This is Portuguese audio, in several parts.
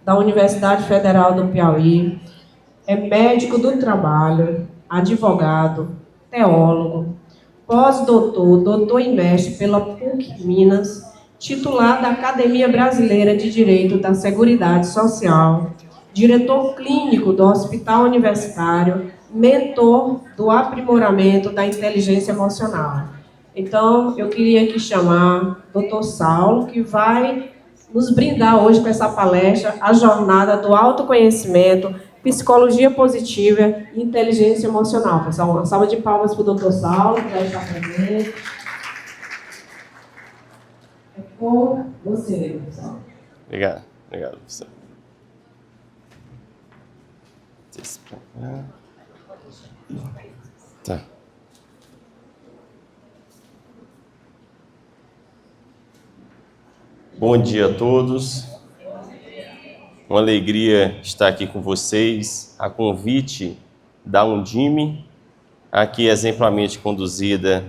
da Universidade Federal do Piauí, é médico do trabalho, advogado, teólogo, pós-doutor, doutor e mestre pela PUC Minas, titular da Academia Brasileira de Direito da Seguridade Social, diretor clínico do Hospital Universitário, mentor do aprimoramento da inteligência emocional. Então, eu queria aqui chamar o Dr. Saulo, que vai nos brindar hoje com essa palestra, a jornada do autoconhecimento, psicologia positiva e inteligência emocional. Pessoal, uma salva de palmas para o Dr. Saulo, que vai estar presente. É com você, pessoal. Obrigado, professor. Tá. Bom dia a todos. Uma alegria estar aqui com vocês, a convite da Undime, aqui exemplarmente conduzida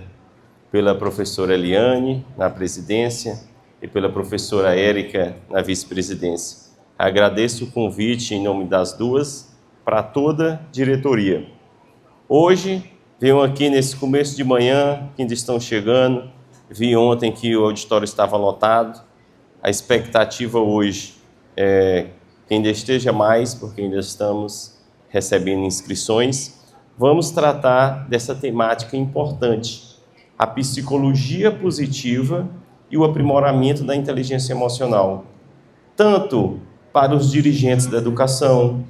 pela professora Eliane, na presidência, e pela professora Érica, na vice-presidência. Agradeço o convite em nome das duas, para toda a diretoria. Hoje, venho aqui nesse começo de manhã, que ainda estão chegando, vi ontem que o auditório estava lotado, a expectativa hoje é que ainda esteja mais, porque ainda estamos recebendo inscrições. Vamos tratar dessa temática importante, a psicologia positiva e o aprimoramento da inteligência emocional, tanto para os dirigentes da educação,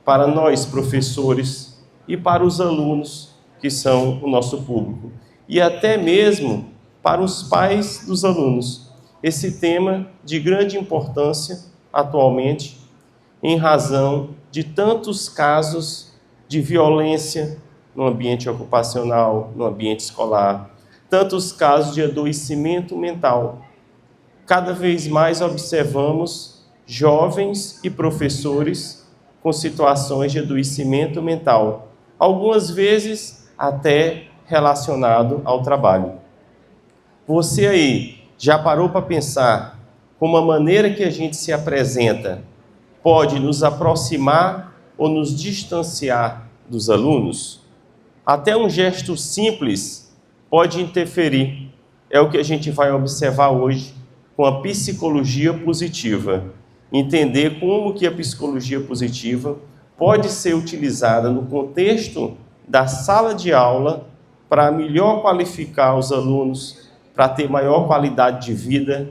para nós professores e para os alunos que são o nosso público, e até mesmo para os pais dos alunos. Esse tema de grande importância atualmente, em razão de tantos casos de violência no ambiente ocupacional, no ambiente escolar, tantos casos de adoecimento mental. Cada vez mais observamos jovens e professores com situações de adoecimento mental, algumas vezes até relacionado ao trabalho. Você aí já parou para pensar como a maneira que a gente se apresenta pode nos aproximar ou nos distanciar dos alunos? Até um gesto simples pode interferir. É o que a gente vai observar hoje com a psicologia positiva. Entender como que a psicologia positiva pode ser utilizada no contexto da sala de aula para melhor qualificar os alunos, para ter maior qualidade de vida.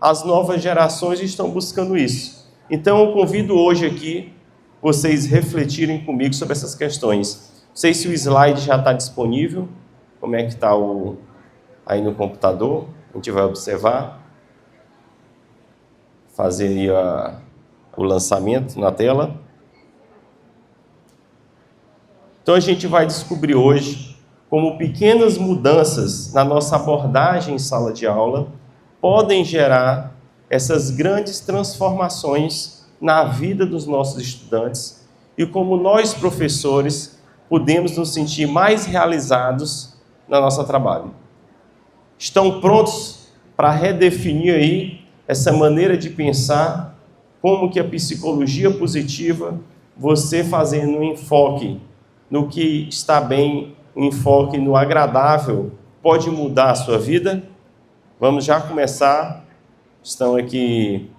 As novas gerações estão buscando isso. Então, eu convido hoje aqui vocês refletirem comigo sobre essas questões. Não sei se o slide já está disponível, como é que está aí no computador, a gente vai observar. Fazer aí o lançamento na tela. Então, a gente vai descobrir hoje como pequenas mudanças na nossa abordagem em sala de aula podem gerar essas grandes transformações na vida dos nossos estudantes e como nós, professores, podemos nos sentir mais realizados no nosso trabalho. Estão prontos para redefinir aí essa maneira de pensar, como que a psicologia positiva, você fazendo um enfoque no que está bem, um enfoque no agradável, pode mudar a sua vida? Vamos já começar. Estão aqui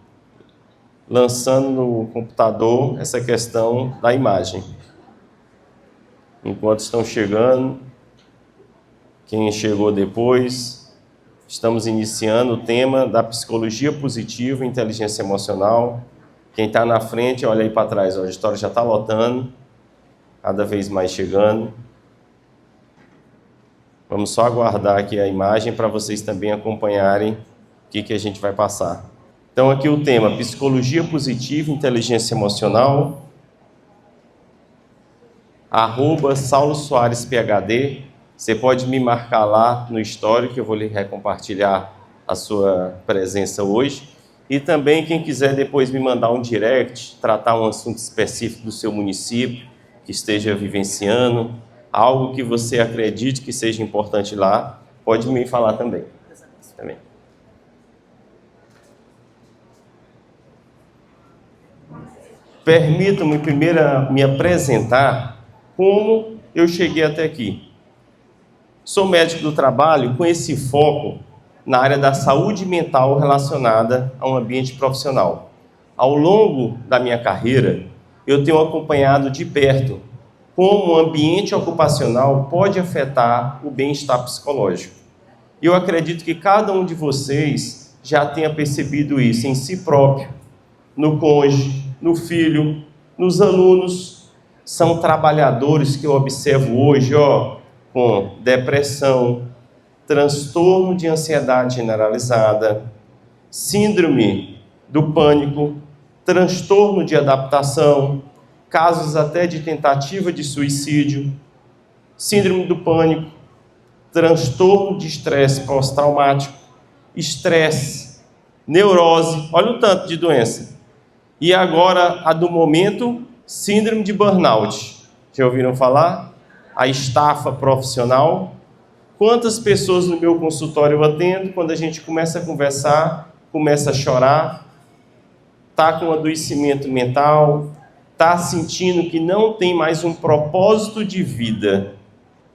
lançando no computador essa questão da imagem. Enquanto estão chegando, quem chegou depois, estamos iniciando o tema da psicologia positiva e inteligência emocional. Quem está na frente, olha aí para trás, o auditório já está lotando, cada vez mais chegando. Vamos só aguardar aqui a imagem para vocês também acompanharem o que a gente vai passar. Então, aqui o tema, psicologia positiva e inteligência emocional, @Saulo Soares PhD. Você pode me marcar lá no histórico, que eu vou lhe recompartilhar a sua presença hoje. E também, quem quiser depois me mandar um direct, tratar um assunto específico do seu município, que esteja vivenciando, algo que você acredite que seja importante lá, pode me falar também. Permitam-me primeiro me apresentar como eu cheguei até aqui. Sou médico do trabalho com esse foco na área da saúde mental relacionada ao ambiente profissional. Ao longo da minha carreira, eu tenho acompanhado de perto como o ambiente ocupacional pode afetar o bem-estar psicológico. E eu acredito que cada um de vocês já tenha percebido isso em si próprio, no cônjuge, no filho, nos alunos. São trabalhadores que eu observo hoje, com depressão, transtorno de ansiedade generalizada, síndrome do pânico, transtorno de adaptação, casos até de tentativa de suicídio, síndrome do pânico, transtorno de estresse pós-traumático, estresse, neurose, olha o tanto de doença. E agora, a do momento, síndrome de burnout. Já ouviram falar? A estafa profissional. Quantas pessoas no meu consultório eu atendo, quando a gente começa a conversar, começa a chorar, está com adoecimento mental, está sentindo que não tem mais um propósito de vida,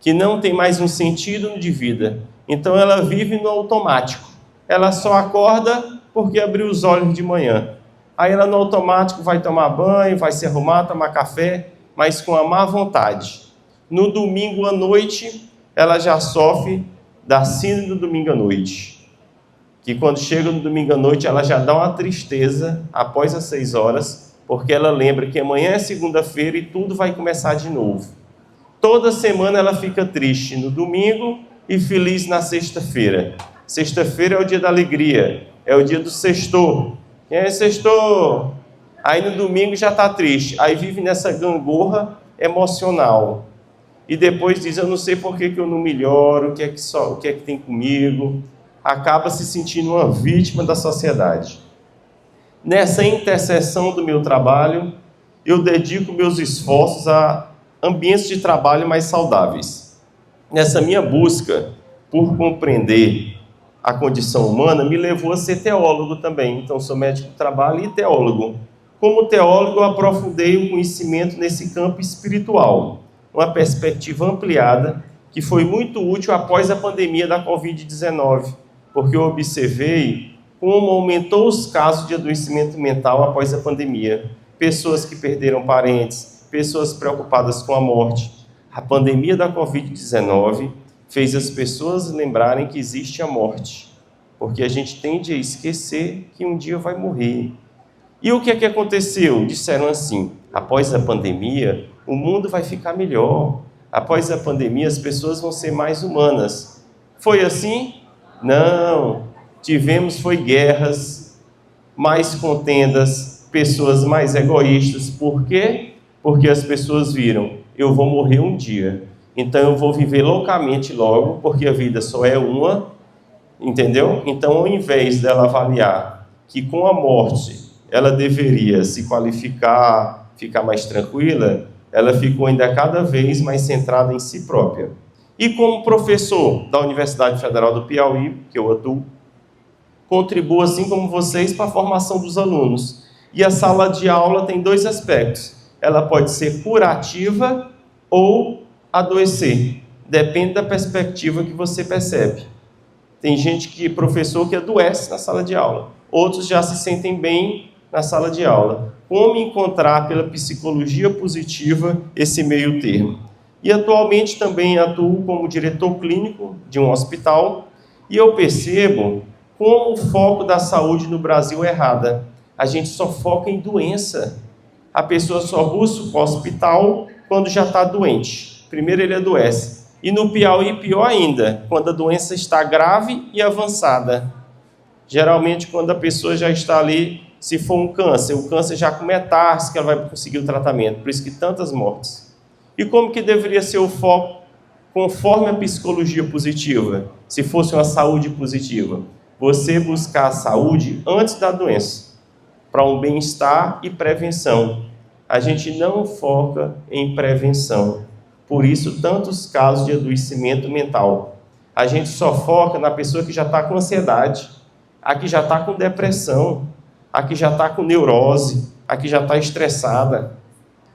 que não tem mais um sentido de vida. Então ela vive no automático. Ela só acorda porque abriu os olhos de manhã. Aí ela no automático vai tomar banho, vai se arrumar, tomar café, mas com a má vontade. No domingo à noite, ela já sofre da síndrome do domingo à noite. Que quando chega no domingo à noite, ela já dá uma tristeza após as 6 horas, porque ela lembra que amanhã é segunda-feira e tudo vai começar de novo. Toda semana ela fica triste no domingo e feliz na sexta-feira. Sexta-feira é o dia da alegria, é o dia do sextou. Quem é sextou? Aí no domingo já está triste, aí vive nessa gangorra emocional. E depois diz, eu não sei por que eu não melhoro, o que é que tem comigo. Acaba se sentindo uma vítima da sociedade. Nessa interseção do meu trabalho, eu dedico meus esforços a ambientes de trabalho mais saudáveis. Nessa minha busca por compreender a condição humana, me levou a ser teólogo também. Então, sou médico do trabalho e teólogo. Como teólogo, eu aprofundei o conhecimento nesse campo espiritual, uma perspectiva ampliada que foi muito útil após a pandemia da Covid-19, porque eu observei como aumentou os casos de adoecimento mental após a pandemia. Pessoas que perderam parentes, pessoas preocupadas com a morte. A pandemia da Covid-19 fez as pessoas lembrarem que existe a morte, porque a gente tende a esquecer que um dia vai morrer. E o que é que aconteceu? Disseram assim, após a pandemia, o mundo vai ficar melhor. Após a pandemia, as pessoas vão ser mais humanas. Foi assim? Não. Foi guerras, mais contendas, pessoas mais egoístas. Por quê? Porque as pessoas viram, eu vou morrer um dia, então eu vou viver loucamente logo, porque a vida só é uma, entendeu? Então, ao invés dela avaliar que com a morte ela deveria se qualificar, ficar mais tranquila, ela ficou ainda cada vez mais centrada em si própria. E como professor da Universidade Federal do Piauí, que eu atuo, contribuo, assim como vocês, para a formação dos alunos. E a sala de aula tem 2 aspectos. Ela pode ser curativa ou adoecer. Depende da perspectiva que você percebe. Tem professor que adoece na sala de aula. Outros já se sentem bem na sala de aula. Como encontrar pela psicologia positiva esse meio termo? E atualmente também atuo como diretor clínico de um hospital e eu percebo como o foco da saúde no Brasil é errada. A gente só foca em doença. A pessoa só busca o hospital quando já está doente. Primeiro ele adoece. E no Piauí, pior ainda, quando a doença está grave e avançada. Geralmente, quando a pessoa já está ali, se for um câncer, o câncer já com metástase, que ela vai conseguir o tratamento. Por isso que tantas mortes. E como que deveria ser o foco conforme a psicologia positiva? Se fosse uma saúde positiva. Você buscar a saúde antes da doença, para um bem-estar e prevenção. A gente não foca em prevenção. Por isso, tantos casos de adoecimento mental. A gente só foca na pessoa que já está com ansiedade, a que já está com depressão, a que já está com neurose, aqui já está estressada.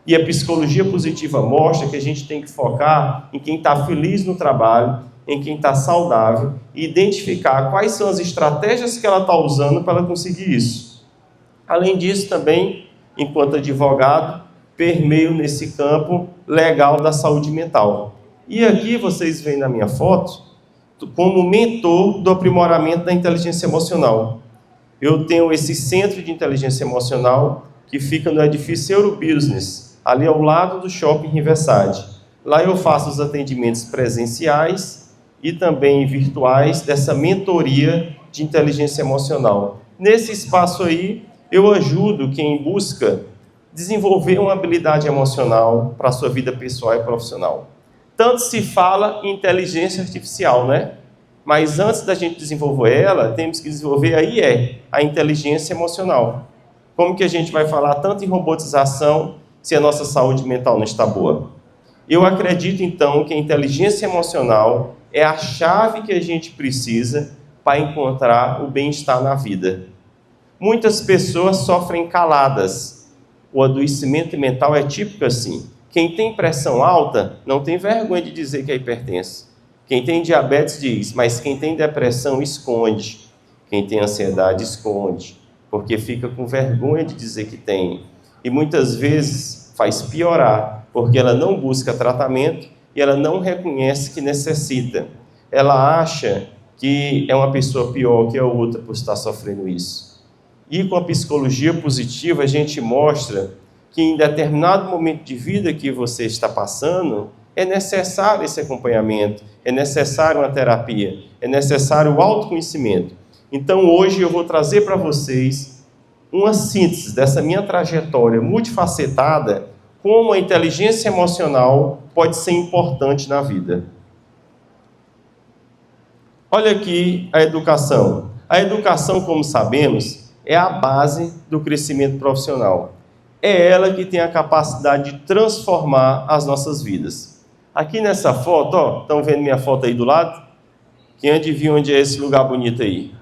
E a psicologia positiva mostra que a gente tem que focar em quem está feliz no trabalho, em quem está saudável, e identificar quais são as estratégias que ela está usando para ela conseguir isso. Além disso, também, enquanto advogado, permeio nesse campo legal da saúde mental. E aqui vocês veem na minha foto, como mentor do aprimoramento da inteligência emocional. Eu tenho esse centro de inteligência emocional que fica no edifício Eurobusiness, ali ao lado do Shopping Riverside. Lá eu faço os atendimentos presenciais e também virtuais dessa mentoria de inteligência emocional. Nesse espaço aí, eu ajudo quem busca desenvolver uma habilidade emocional para a sua vida pessoal e profissional. Tanto se fala em inteligência artificial, né? Mas antes da gente desenvolver ela, temos que desenvolver a inteligência emocional. Como que a gente vai falar tanto em robotização se a nossa saúde mental não está boa? Eu acredito, então, que a inteligência emocional é a chave que a gente precisa para encontrar o bem-estar na vida. Muitas pessoas sofrem caladas. O adoecimento mental é típico assim. Quem tem pressão alta não tem vergonha de dizer que é hipertenso. Quem tem diabetes diz, mas quem tem depressão esconde. Quem tem ansiedade esconde, porque fica com vergonha de dizer que tem. E muitas vezes faz piorar, porque ela não busca tratamento e ela não reconhece que necessita. Ela acha que é uma pessoa pior que a outra por estar sofrendo isso. E com a psicologia positiva a gente mostra que em determinado momento de vida que você está passando, é necessário esse acompanhamento, é necessário uma terapia, é necessário o autoconhecimento. Então hoje eu vou trazer para vocês uma síntese dessa minha trajetória multifacetada, como a inteligência emocional pode ser importante na vida. Olha aqui a educação. A educação, como sabemos, é a base do crescimento profissional. É ela que tem a capacidade de transformar as nossas vidas. Aqui nessa foto, ó, estão vendo minha foto aí do lado? Quem adivinha onde é esse lugar bonito aí?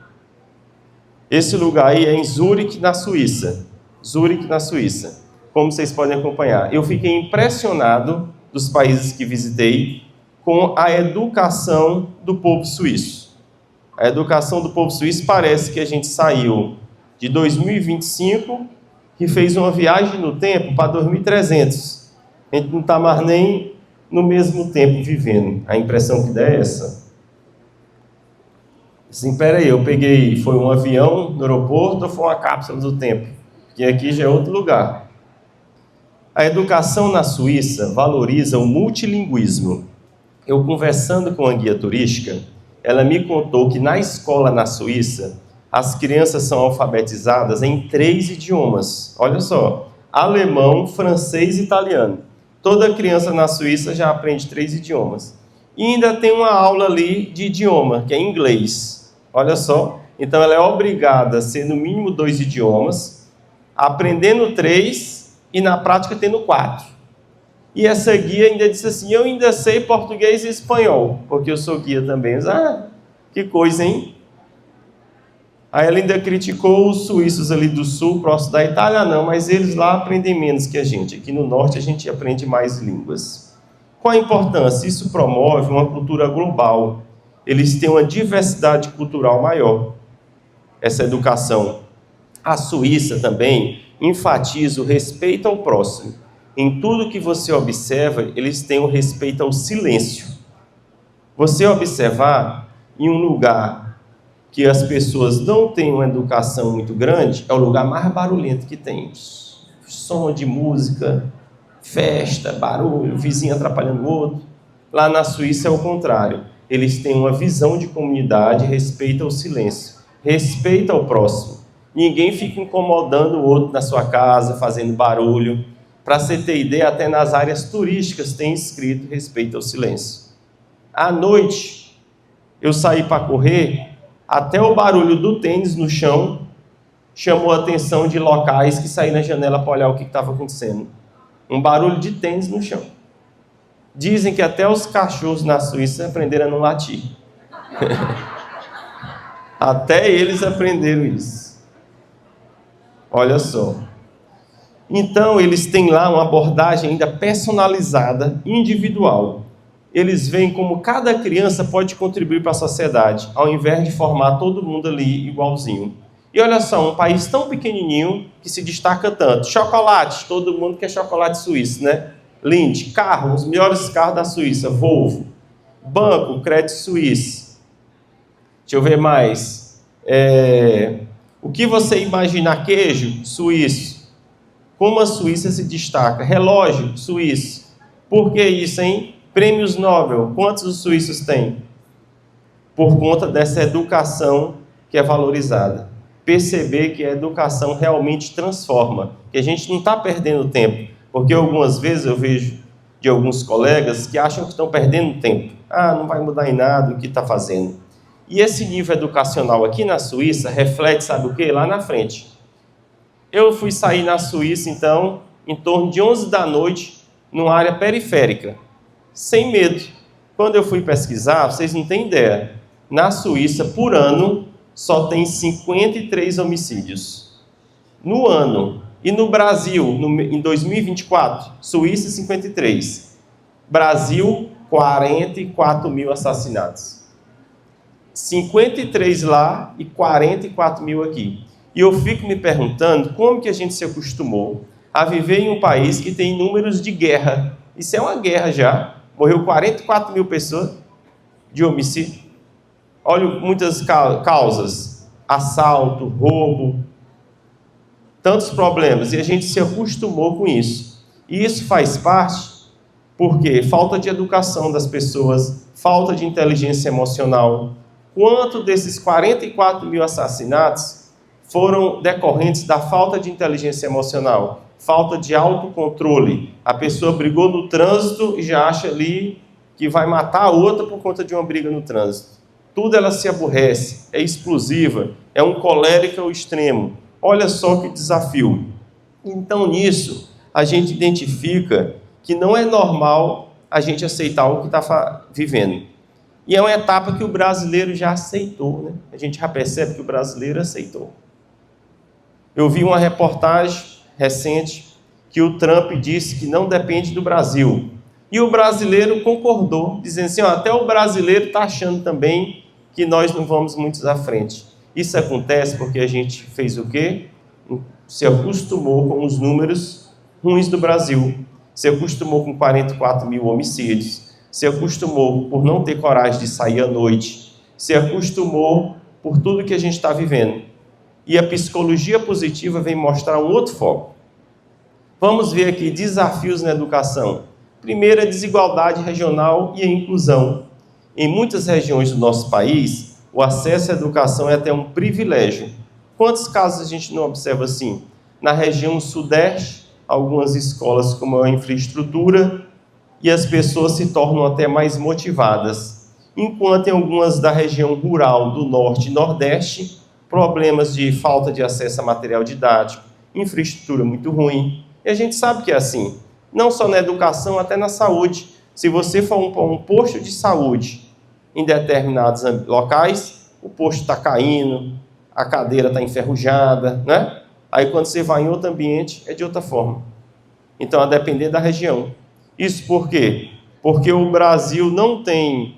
Esse lugar aí é em Zurique, na Suíça. Zurique, na Suíça. Como vocês podem acompanhar. Eu fiquei impressionado dos países que visitei com a educação do povo suíço. A educação do povo suíço parece que a gente saiu de 2025 e fez uma viagem no tempo para 2300. A gente não está mais nem no mesmo tempo vivendo. A impressão que dá é essa. Assim, peraí, eu peguei, foi um avião no aeroporto ou foi uma cápsula do tempo? Porque aqui já é outro lugar. A educação na Suíça valoriza o multilinguismo. Eu conversando com a guia turística, ela me contou que na escola na Suíça, as crianças são alfabetizadas em 3 idiomas. Olha só, alemão, francês e italiano. Toda criança na Suíça já aprende 3 idiomas. E ainda tem uma aula ali de idioma, que é inglês. Olha só, então ela é obrigada a ser no mínimo 2 idiomas, aprendendo 3 e na prática tendo 4. E essa guia ainda disse assim, eu ainda sei português e espanhol, porque eu sou guia também. Que coisa, hein? Aí ela ainda criticou os suíços ali do sul, próximo da Itália, não, mas eles lá aprendem menos que a gente. Aqui no norte a gente aprende mais línguas. Qual a importância? Isso promove uma cultura global. Eles têm uma diversidade cultural maior, essa educação. A Suíça também enfatiza o respeito ao próximo. Em tudo que você observa, eles têm o respeito ao silêncio. Você observar em um lugar que as pessoas não têm uma educação muito grande, é o lugar mais barulhento que tem. Som de música, festa, barulho, vizinho atrapalhando o outro. Lá na Suíça é o contrário. Eles têm uma visão de comunidade, respeito ao silêncio, respeito ao próximo. Ninguém fica incomodando o outro na sua casa, fazendo barulho. Para você ter ideia, até nas áreas turísticas tem escrito respeito ao silêncio. À noite, eu saí para correr, até o barulho do tênis no chão chamou a atenção de locais que saíram na janela para olhar o que estava acontecendo. Um barulho de tênis no chão. Dizem que até os cachorros na Suíça aprenderam a não latir. Até eles aprenderam isso. Olha só. Então, eles têm lá uma abordagem ainda personalizada, individual. Eles veem como cada criança pode contribuir para a sociedade, ao invés de formar todo mundo ali igualzinho. E olha só, um país tão pequenininho que se destaca tanto. Chocolate, todo mundo quer chocolate suíço, né? Lindt, carro, os melhores carros da Suíça, Volvo. Banco, Crédito Suíço. Deixa eu ver mais. O que você imagina? Queijo, suíço. Como a Suíça se destaca? Relógio, suíço. Por que isso, hein? Prêmios Nobel, quantos os suíços têm? Por conta dessa educação que é valorizada. Perceber que a educação realmente transforma, que a gente não está perdendo tempo, porque algumas vezes eu vejo de alguns colegas que acham que estão perdendo tempo. Não vai mudar em nada o que está fazendo. E esse nível educacional aqui na Suíça reflete, sabe o quê? Lá na frente. Eu fui sair na Suíça, então, em torno de 11 da noite, numa área periférica, sem medo. Quando eu fui pesquisar, vocês não têm ideia, na Suíça, por ano, só tem 53 homicídios. No ano. E no Brasil, em 2024, Suíça 53. Brasil, 44 mil assassinatos. 53 lá e 44 mil aqui. E eu fico me perguntando como que a gente se acostumou a viver em um país que tem números de guerra. Isso é uma guerra já. Morreu 44 mil pessoas de homicídio. Olha muitas causas. Assalto, roubo, tantos problemas. E a gente se acostumou com isso. E isso faz parte porque falta de educação das pessoas, falta de inteligência emocional. Quanto desses 44 mil assassinatos foram decorrentes da falta de inteligência emocional? Falta de autocontrole. A pessoa brigou no trânsito e já acha ali que vai matar a outra por conta de uma briga no trânsito. Tudo ela se aborrece, é explosiva, é um colérico ao extremo. Olha só que desafio. Então, nisso, a gente identifica que não é normal a gente aceitar o que está vivendo. E é uma etapa que o brasileiro já aceitou, né? A gente já percebe que o brasileiro aceitou. Eu vi uma reportagem recente que o Trump disse que não depende do Brasil. E o brasileiro concordou, dizendo assim, até o brasileiro está achando também que nós não vamos muito à frente. Isso acontece porque a gente fez o quê? Se acostumou com os números ruins do Brasil. Se acostumou com 44 mil homicídios. Se acostumou por não ter coragem de sair à noite. Se acostumou por tudo que a gente está vivendo. E a psicologia positiva vem mostrar um outro foco. Vamos ver aqui desafios na educação. Primeiro, a desigualdade regional e a inclusão. Em muitas regiões do nosso país, o acesso à educação é até um privilégio. Quantos casos a gente não observa assim? Na região sudeste, algumas escolas com maior infraestrutura e as pessoas se tornam até mais motivadas. Enquanto em algumas da região rural do norte e nordeste, problemas de falta de acesso a material didático, infraestrutura muito ruim. E a gente sabe que é assim, não só na educação, até na saúde. Se você for um posto de saúde em determinados locais, o posto está caindo, a cadeira está enferrujada, né? Aí quando você vai em outro ambiente, é de outra forma. Então, a depender da região. Isso por quê? Porque o Brasil não tem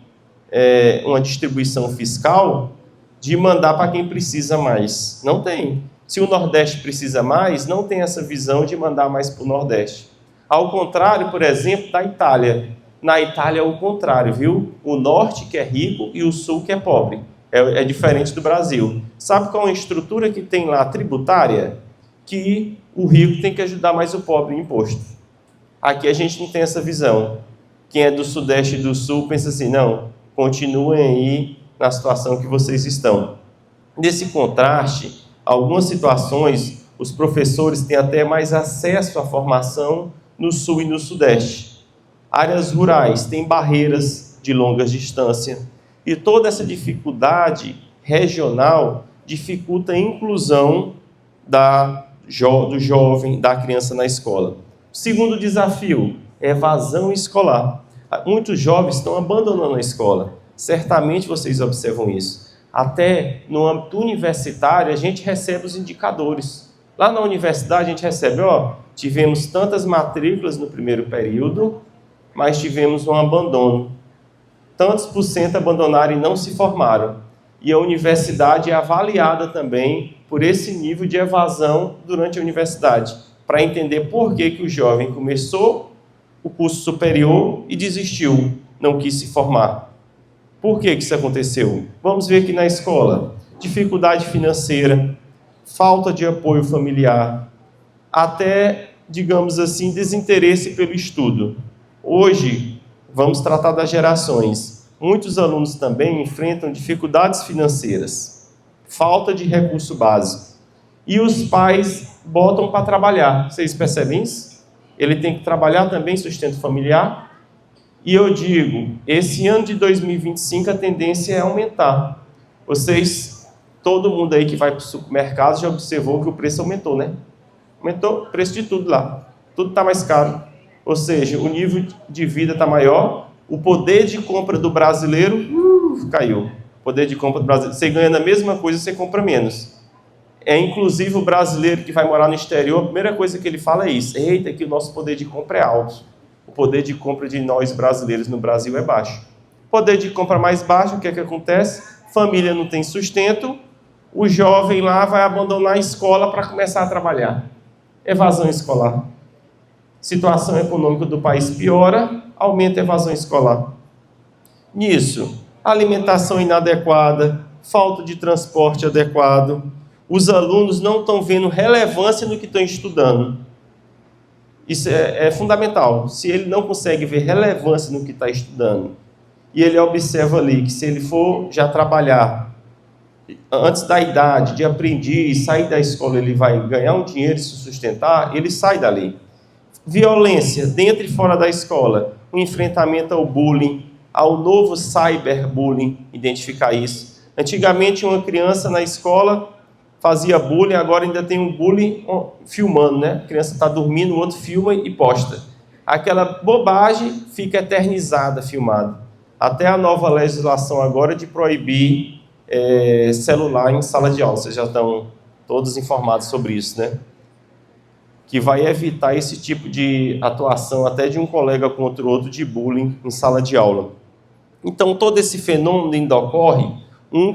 uma distribuição fiscal de mandar para quem precisa mais. Não tem. Se o Nordeste precisa mais, não tem essa visão de mandar mais para o Nordeste. Ao contrário, por exemplo, da Itália. Na Itália é o contrário, viu? O Norte que é rico e o Sul que é pobre. É diferente do Brasil. Sabe qual é a estrutura que tem lá tributária? Que o rico tem que ajudar mais o pobre em imposto. Aqui a gente não tem essa visão. Quem é do Sudeste e do Sul pensa assim, não, continuem aí na situação que vocês estão. Nesse contraste, algumas situações, os professores têm até mais acesso à formação no Sul e no Sudeste. Áreas rurais têm barreiras de longa distância. E toda essa dificuldade regional dificulta a inclusão do jovem, da criança na escola. O segundo desafio é evasão escolar. Muitos jovens estão abandonando a escola. Certamente vocês observam isso. Até no âmbito universitário, a gente recebe os indicadores. Lá na universidade a gente recebe, tivemos tantas matrículas no primeiro período, mas tivemos um abandono. Tantos por cento abandonaram e não se formaram. E a universidade é avaliada também por esse nível de evasão durante a universidade, para entender por que o jovem começou o curso superior e desistiu, não quis se formar. Por que isso aconteceu? Vamos ver aqui na escola. Dificuldade financeira, falta de apoio familiar, até, digamos assim, desinteresse pelo estudo. Hoje, vamos tratar das gerações. Muitos alunos também enfrentam dificuldades financeiras, falta de recurso básico. E os pais botam para trabalhar. Vocês percebem isso? Ele tem que trabalhar também sustento familiar. E eu digo, esse ano de 2025 a tendência é aumentar. Vocês, todo mundo aí que vai para o supermercado já observou que o preço aumentou, né? Aumentou o preço de tudo lá. Tudo está mais caro. Ou seja, o nível de vida está maior, o poder de compra do brasileiro caiu. O poder de compra do brasileiro, você ganha a mesma coisa, você compra menos. Inclusive o brasileiro que vai morar no exterior, a primeira coisa que ele fala é isso: eita, que o nosso poder de compra é alto. O poder de compra de nós brasileiros no Brasil é baixo. Poder de compra mais baixo, o que é que acontece? Família não tem sustento, o jovem lá vai abandonar a escola para começar a trabalhar. Evasão escolar. Situação econômica do país piora, aumenta a evasão escolar. Nisso, alimentação inadequada, falta de transporte adequado, os alunos não estão vendo relevância no que estão estudando. Isso é fundamental. Se ele não consegue ver relevância no que está estudando, e ele observa ali que se ele for já trabalhar antes da idade de aprendiz, sair da escola, ele vai ganhar um dinheiro e se sustentar, ele sai dali. Violência dentro e fora da escola, o enfrentamento ao bullying, ao novo cyberbullying, identificar isso. Antigamente uma criança na escola fazia bullying, agora ainda tem um bullying filmando, né? A criança está dormindo, o outro filma e posta. Aquela bobagem fica eternizada, filmada. Até a nova legislação agora de proibir celular em sala de aula. Vocês já estão todos informados sobre isso, né? Que vai evitar esse tipo de atuação até de um colega contra o outro de bullying em sala de aula. Então, todo esse fenômeno ainda ocorre,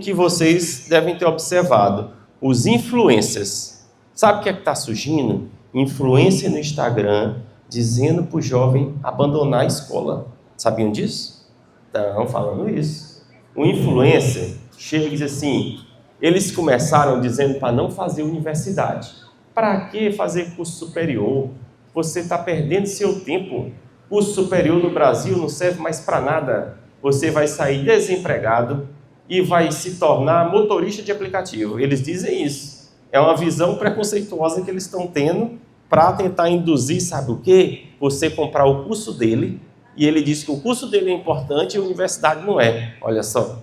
que vocês devem ter observado: os influencers. Sabe o que é que está surgindo? Influência no Instagram, dizendo para o jovem abandonar a escola. Sabiam disso? Estão falando isso. O influencer chega e diz assim, eles começaram dizendo para não fazer universidade. Para que fazer curso superior? Você está perdendo seu tempo. Curso superior no Brasil não serve mais para nada. Você vai sair desempregado e vai se tornar motorista de aplicativo. Eles dizem isso. É uma visão preconceituosa que eles estão tendo para tentar induzir, sabe o quê? Você comprar o curso dele, e ele diz que o curso dele é importante e a universidade não é. Olha só.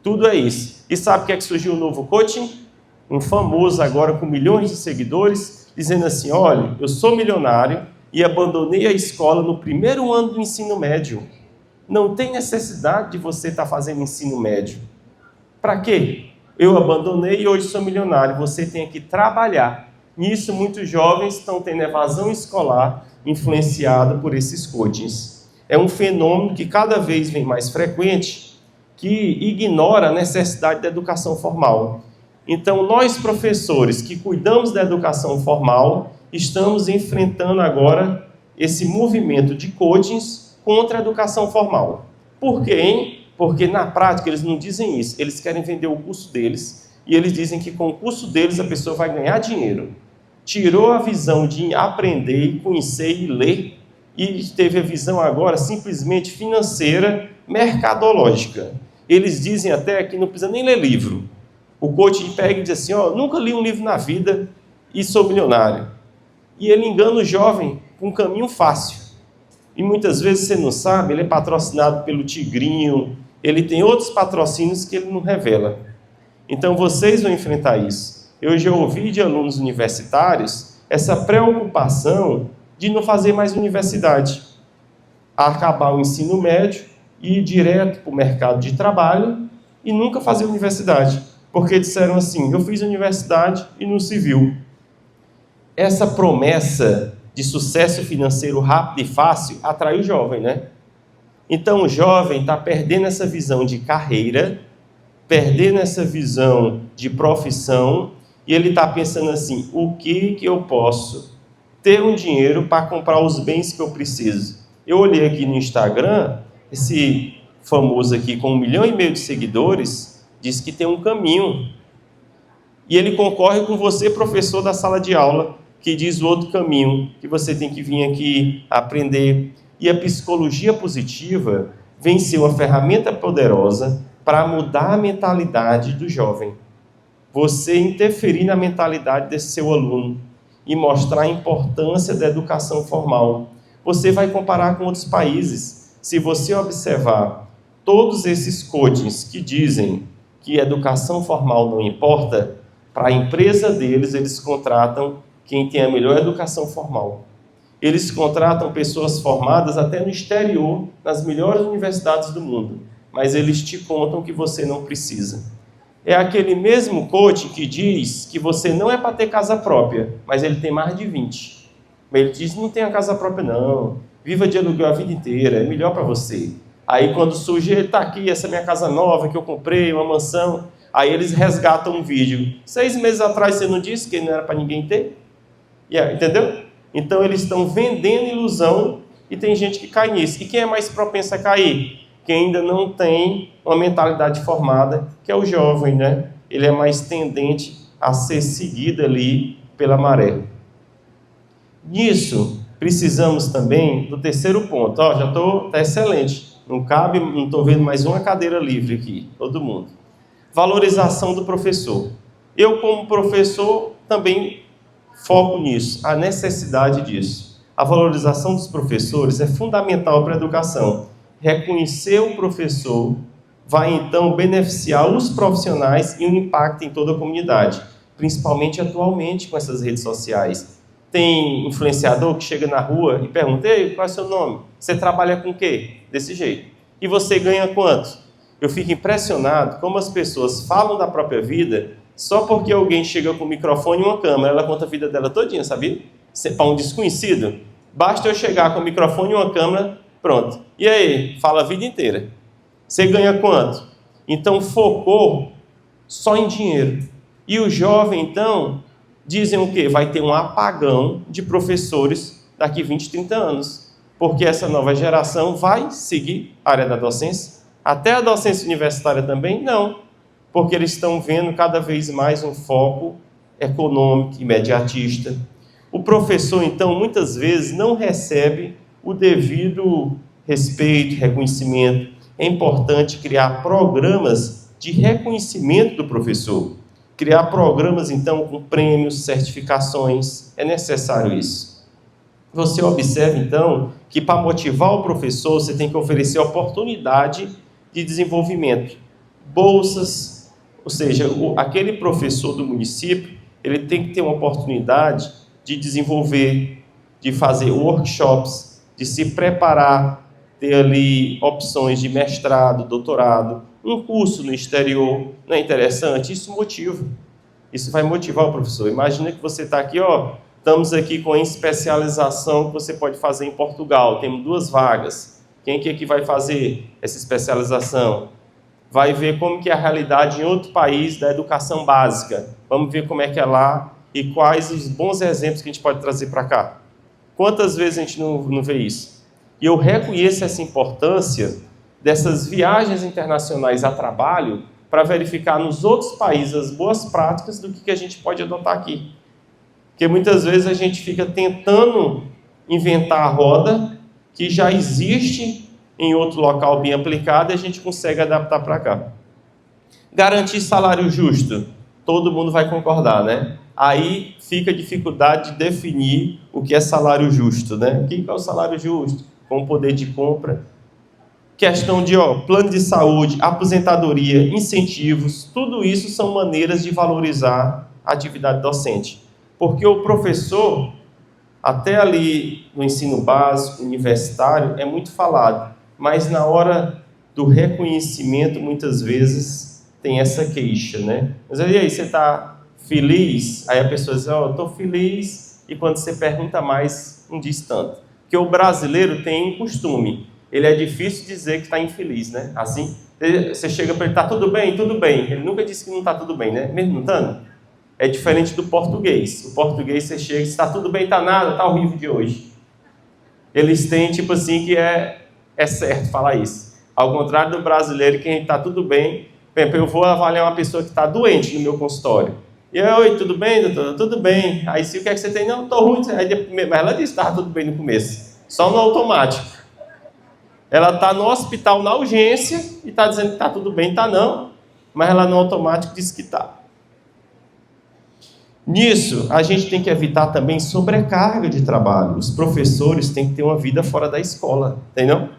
Tudo é isso. E sabe o que é que surgiu o novo coaching? Um famoso agora com milhões de seguidores, dizendo assim, olha, eu sou milionário e abandonei a escola no primeiro ano do ensino médio. Não tem necessidade de você estar fazendo ensino médio. Para quê? Eu abandonei e hoje sou milionário. Você tem que trabalhar. Nisso, muitos jovens estão tendo evasão escolar influenciada por esses coachings. É um fenômeno que cada vez vem mais frequente, que ignora a necessidade da educação formal. Então, nós professores que cuidamos da educação formal, estamos enfrentando agora esse movimento de coachings contra a educação formal. Por quê, hein? Porque na prática eles não dizem isso, eles querem vender o curso deles e eles dizem que com o curso deles a pessoa vai ganhar dinheiro. Tirou a visão de aprender e conhecer e ler e teve a visão agora simplesmente financeira, mercadológica. Eles dizem até que não precisa nem ler livro. O coach pega e diz assim, nunca li um livro na vida e sou milionário. E ele engana o jovem com um caminho fácil. E muitas vezes você não sabe, ele é patrocinado pelo Tigrinho, ele tem outros patrocínios que ele não revela. Então vocês vão enfrentar isso. Eu já ouvi de alunos universitários essa preocupação de não fazer mais universidade. Acabar o ensino médio e ir direto para o mercado de trabalho e nunca fazer universidade. Porque disseram assim, eu fiz universidade e não se viu. essa promessa de sucesso financeiro rápido e fácil atrai o jovem, né? Então o jovem está perdendo essa visão de carreira, perdendo essa visão de profissão, e ele está pensando assim: o que eu posso ter um dinheiro para comprar os bens que eu preciso? Eu olhei aqui no Instagram, esse famoso aqui com 1,5 milhão de seguidores, diz que tem um caminho. E ele concorre com você, professor da sala de aula, que diz o outro caminho, que você tem que vir aqui aprender. E a psicologia positiva vem ser uma ferramenta poderosa para mudar a mentalidade do jovem. Você interferir na mentalidade desse seu aluno e mostrar a importância da educação formal. Você vai comparar com outros países. Se você observar todos esses coachings que dizem que educação formal não importa, para a empresa deles, eles contratam quem tem a melhor educação formal. Eles contratam pessoas formadas até no exterior, nas melhores universidades do mundo, mas eles te contam que você não precisa. É aquele mesmo coach que diz que você não é para ter casa própria, mas ele tem mais de 20. Ele diz: não tenha casa própria não, viva de aluguel a vida inteira, é melhor para você. Aí quando surge, ele está aqui, essa minha casa nova que eu comprei, uma mansão. Aí eles resgatam um vídeo. 6 meses atrás você não disse que não era para ninguém ter? Entendeu? Então eles estão vendendo ilusão e tem gente que cai nisso. E quem é mais propenso a cair? Quem ainda não tem uma mentalidade formada, que é o jovem, né? Ele é mais tendente a ser seguido ali pela maré. Nisso, precisamos também do terceiro ponto. Tá excelente. Não cabe, não estou vendo mais uma cadeira livre aqui, todo mundo. Valorização do professor. Eu, como professor, também foco nisso, a necessidade disso. A valorização dos professores é fundamental para a educação. Reconhecer o professor vai, então, beneficiar os profissionais e o impacto em toda a comunidade, principalmente atualmente com essas redes sociais. Tem influenciador que chega na rua e pergunta: ei, qual é o seu nome? Você trabalha com o quê? Desse jeito. E você ganha quanto? Eu fico impressionado como as pessoas falam da própria vida só porque alguém chega com um microfone e uma câmera. Ela conta a vida dela todinha, sabia? Para um desconhecido, basta eu chegar com o microfone e uma câmera, pronto. E aí? Fala a vida inteira. Você ganha quanto? Então focou só em dinheiro. E o jovem, então, dizem o quê? Vai ter um apagão de professores daqui 20, 30 anos. Porque essa nova geração vai seguir a área da docência. Até a docência universitária também? Não, porque eles estão vendo cada vez mais um foco econômico, imediatista. O professor, então, muitas vezes não recebe o devido respeito, reconhecimento. É importante criar programas de reconhecimento do professor. Criar programas, então, com prêmios, certificações. É necessário isso. Você observa, então, que para motivar o professor, você tem que oferecer oportunidade de desenvolvimento, bolsas, ou seja, aquele professor do município, ele tem que ter uma oportunidade de desenvolver, de fazer workshops, de se preparar, ter ali opções de mestrado, doutorado, um curso no exterior. Não é interessante? Isso motiva, isso vai motivar o professor. Imagina que você está aqui, estamos aqui com a especialização que você pode fazer em Portugal, temos 2 vagas. Quem que aqui vai fazer essa especialização? Vai ver como que é a realidade em outro país da educação básica. Vamos ver como é que é lá e quais os bons exemplos que a gente pode trazer para cá. Quantas vezes a gente não vê isso? E eu reconheço essa importância dessas viagens internacionais a trabalho para verificar nos outros países as boas práticas do que a gente pode adotar aqui. Porque muitas vezes a gente fica tentando inventar a roda que já existe em outro local bem aplicado e a gente consegue adaptar para cá. Garantir salário justo. Todo mundo vai concordar, né? Aí fica a dificuldade de definir o que é salário justo, né? O que é o salário justo? Com poder de compra. Questão de plano de saúde, aposentadoria, incentivos. Tudo isso são maneiras de valorizar a atividade docente. Porque o professor, até ali no ensino básico, universitário, é muito falado, mas na hora do reconhecimento, muitas vezes, tem essa queixa, né? Mas aí você está feliz? Aí a pessoa diz: eu estou feliz e quando você pergunta mais, não diz tanto. Porque o brasileiro tem um costume, ele é difícil dizer que está infeliz, né? Assim, você chega para ele, está tudo bem? Tudo bem. Ele nunca disse que não está tudo bem, né? Mesmo não estando. É diferente do português. O português você chega e diz, está tudo bem, está nada, está horrível de hoje. Eles têm tipo assim que é certo falar isso. Ao contrário do brasileiro, que a gente está tudo bem. Por exemplo, eu vou avaliar uma pessoa que está doente no meu consultório. E oi, tudo bem, doutor? Tudo bem. Aí se o que é que você tem? Não, estou ruim. Mas ela disse que estava tudo bem no começo. Só no automático. Ela está no hospital, na urgência, e está dizendo que está tudo bem, está não. Mas ela no automático disse que está. Nisso, a gente tem que evitar também sobrecarga de trabalho. Os professores têm que ter uma vida fora da escola, entendeu?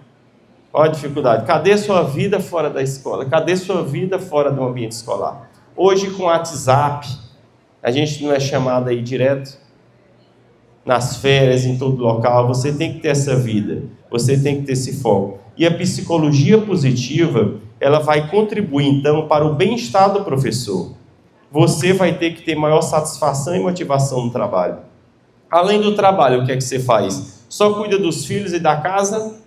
Olha a dificuldade. Cadê sua vida fora da escola? Cadê sua vida fora do ambiente escolar? Hoje, com o WhatsApp, a gente não é chamado aí direto nas férias, em todo local. Você tem que ter essa vida. Você tem que ter esse foco. E a psicologia positiva, ela vai contribuir, então, para o bem-estar do professor. Você vai ter que ter maior satisfação e motivação no trabalho. Além do trabalho, o que é que você faz? Só cuida dos filhos e da casa?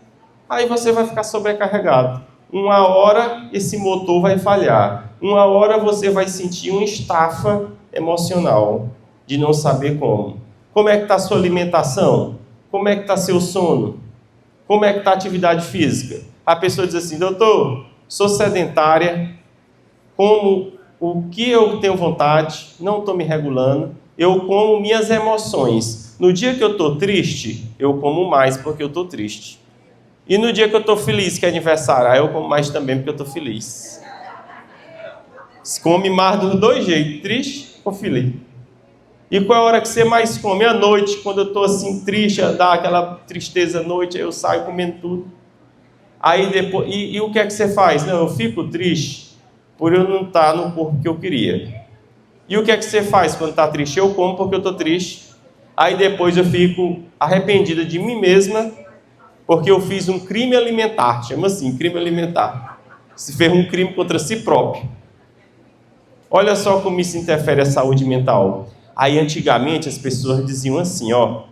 Aí você vai ficar sobrecarregado. Uma hora esse motor vai falhar. Uma hora você vai sentir uma estafa emocional de não saber como. Como é que está a sua alimentação? Como é que está seu sono? Como é que está a atividade física? A pessoa diz assim, doutor, sou sedentária, como o que eu tenho vontade, não estou me regulando, eu como minhas emoções. No dia que eu estou triste, eu como mais porque eu estou triste. E no dia que eu estou feliz, que é aniversário, eu como mais também porque eu estou feliz. Se come mais dos dois jeitos, triste ou feliz. E qual é a hora que você mais come? À noite, quando eu estou assim triste, dá aquela tristeza à noite, aí eu saio comendo tudo. Aí depois, e o que é que você faz? Não, eu fico triste por eu não estar no corpo que eu queria. E o que é que você faz quando está triste? Eu como porque eu estou triste. Aí depois eu fico arrependida de mim mesma, porque eu fiz um crime alimentar. Chama assim, crime alimentar. Se fez um crime contra si próprio. Olha só como isso interfere a saúde mental. Aí antigamente as pessoas diziam assim, ó,